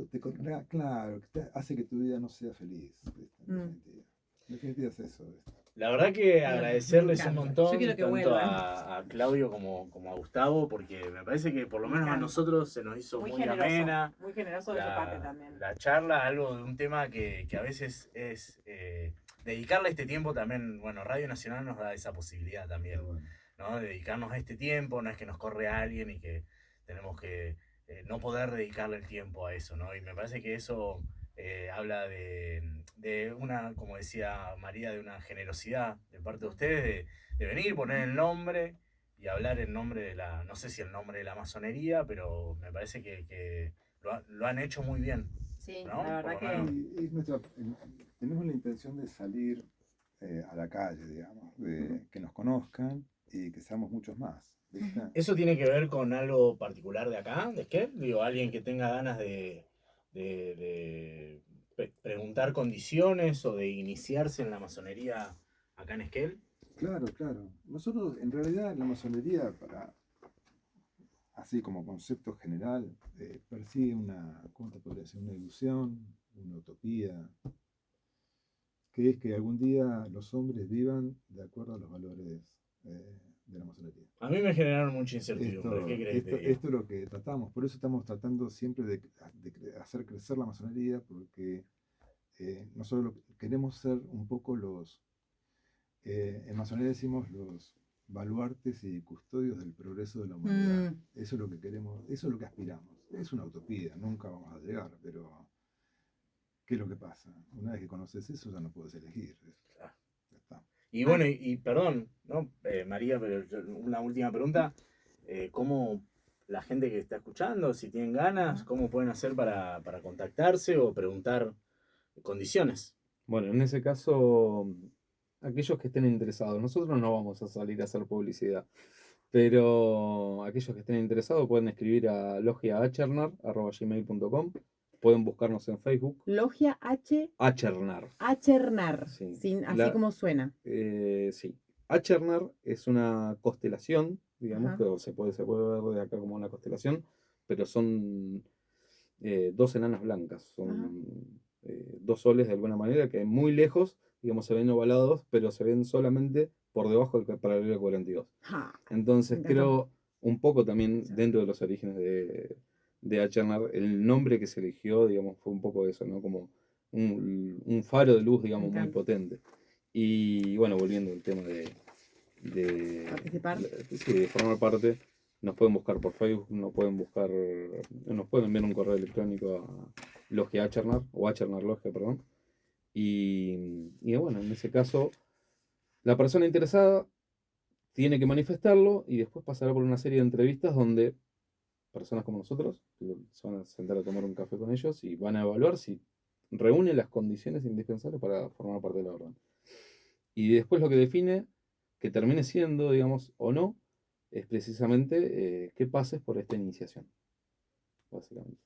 claro, que hace que tu vida no sea feliz. ¿Viste? En Mm. definitiva. En definitiva es eso. ¿viste? La verdad que Bien, agradecerles me un encanta. montón, Yo quiero que tanto vuelvan. a Claudio como a Gustavo, porque me parece que por lo Me menos a encanta. nosotros se nos hizo muy amena Muy generoso de su parte también. la charla, algo de un tema que a veces es dedicarle este tiempo también. Bueno, Radio Nacional nos da esa posibilidad también, Pero bueno. ¿no? De dedicarnos a este tiempo, no es que nos corre alguien y que tenemos que no poder dedicarle el tiempo a eso, ¿no? Y me parece que eso habla de una, como decía María, de una generosidad de parte de ustedes, de venir, poner el nombre y hablar en nombre de la, no sé si el nombre de la masonería, pero me parece que lo han hecho muy bien. Sí, ¿no? la verdad Por lo menos. que. Tenemos la intención de salir a la calle, digamos, de que nos conozcan y que seamos muchos más. ¿Viste? ¿Eso tiene que ver con algo particular de acá? ¿De qué? Digo, alguien que tenga ganas de preguntar condiciones o de iniciarse en la masonería acá en Esquel. Claro, claro. Nosotros, en realidad, la masonería, así como concepto general, persigue ¿cómo te podría decir? Una ilusión, una utopía, que es que algún día los hombres vivan de acuerdo a los valores de la masonería. A mí me generaron mucha incertidumbre. ¿Qué crees que te diga? Esto es lo que tratamos, por eso estamos tratando siempre de hacer crecer la masonería, porque nosotros queremos ser un poco en masonería decimos los baluartes y custodios del progreso de la humanidad. Eso es lo que queremos, eso es lo que aspiramos. Es una utopía, nunca vamos a llegar, pero ¿qué es lo que pasa? Una vez que conoces eso ya no puedes elegir. Claro. Ya está. Y bueno, y perdón, ¿no? María, pero una última pregunta. ¿Cómo la gente que está escuchando, si tienen ganas, cómo pueden hacer para contactarse o preguntar condiciones? Bueno, en ese caso, aquellos que estén interesados, nosotros no vamos a salir a hacer publicidad, pero aquellos que estén interesados pueden escribir a logiaachernar@gmail.com, pueden buscarnos en Facebook. Logia H. Achernar. Achernar. Sí. Así como suena. Sí. Achernar es una constelación, digamos, Ajá. que se puede ver de acá como una constelación, pero son dos enanas blancas, son dos soles de alguna manera que muy lejos, digamos, se ven ovalados, pero se ven solamente por debajo del paralelo 42. Ja, Entonces me encantó. creo un poco también dentro de los orígenes de Achernar, el nombre que se eligió, digamos, fue un poco eso, ¿no? Como un faro de luz, digamos, muy encanta. potente. Y bueno, volviendo al tema Participar. sí, de formar parte, nos pueden buscar por Facebook, nos pueden enviar un correo electrónico a Logia Achernar, o Achernar Logia, perdón. Y bueno, en ese caso, la persona interesada tiene que manifestarlo y después pasará por una serie de entrevistas donde personas como nosotros se van a sentar a tomar un café con ellos y van a evaluar si reúne las condiciones indispensables para formar parte de la orden. Y después lo que define que termine siendo, digamos, o no, es precisamente qué pases por esta iniciación, básicamente.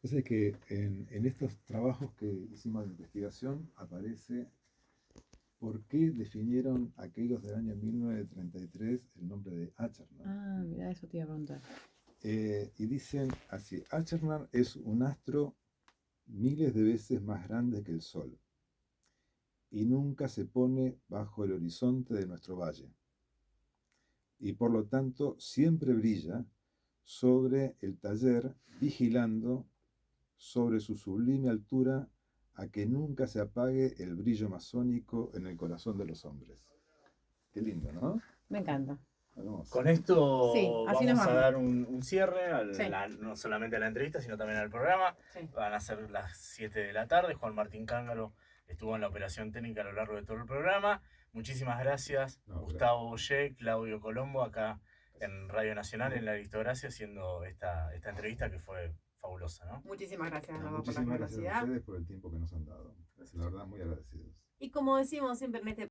Es que en estos trabajos que hicimos de investigación aparece por qué definieron aquellos del año 1933 el nombre de Achernar. Ah, mira, eso te iba a preguntar. Y dicen así, Achernar es un astro miles de veces más grande que el Sol y nunca se pone bajo el horizonte de nuestro valle. Y por lo tanto siempre brilla sobre el taller, vigilando sobre su sublime altura a que nunca se apague el brillo masónico en el corazón de los hombres. Qué lindo, ¿no? Me encanta. Hermoso. Con esto Sí, así nos vamos a vamos. dar un cierre, Sí. no solamente a la entrevista, sino también al programa. Sí. Van a ser las 7 de la tarde. Juan Martín Cángaro estuvo en la operación técnica a lo largo de todo el programa. Muchísimas gracias, No, Gustavo Boyé, Claudio Colombo, acá en Radio Nacional, en La Aristocracia, haciendo esta entrevista que fue fabulosa, ¿no? Muchísimas gracias a No, los dos por la muchísimas gracias a generosidad. ustedes por el tiempo que nos han dado. La verdad, muy agradecidos. Y como decimos siempre en este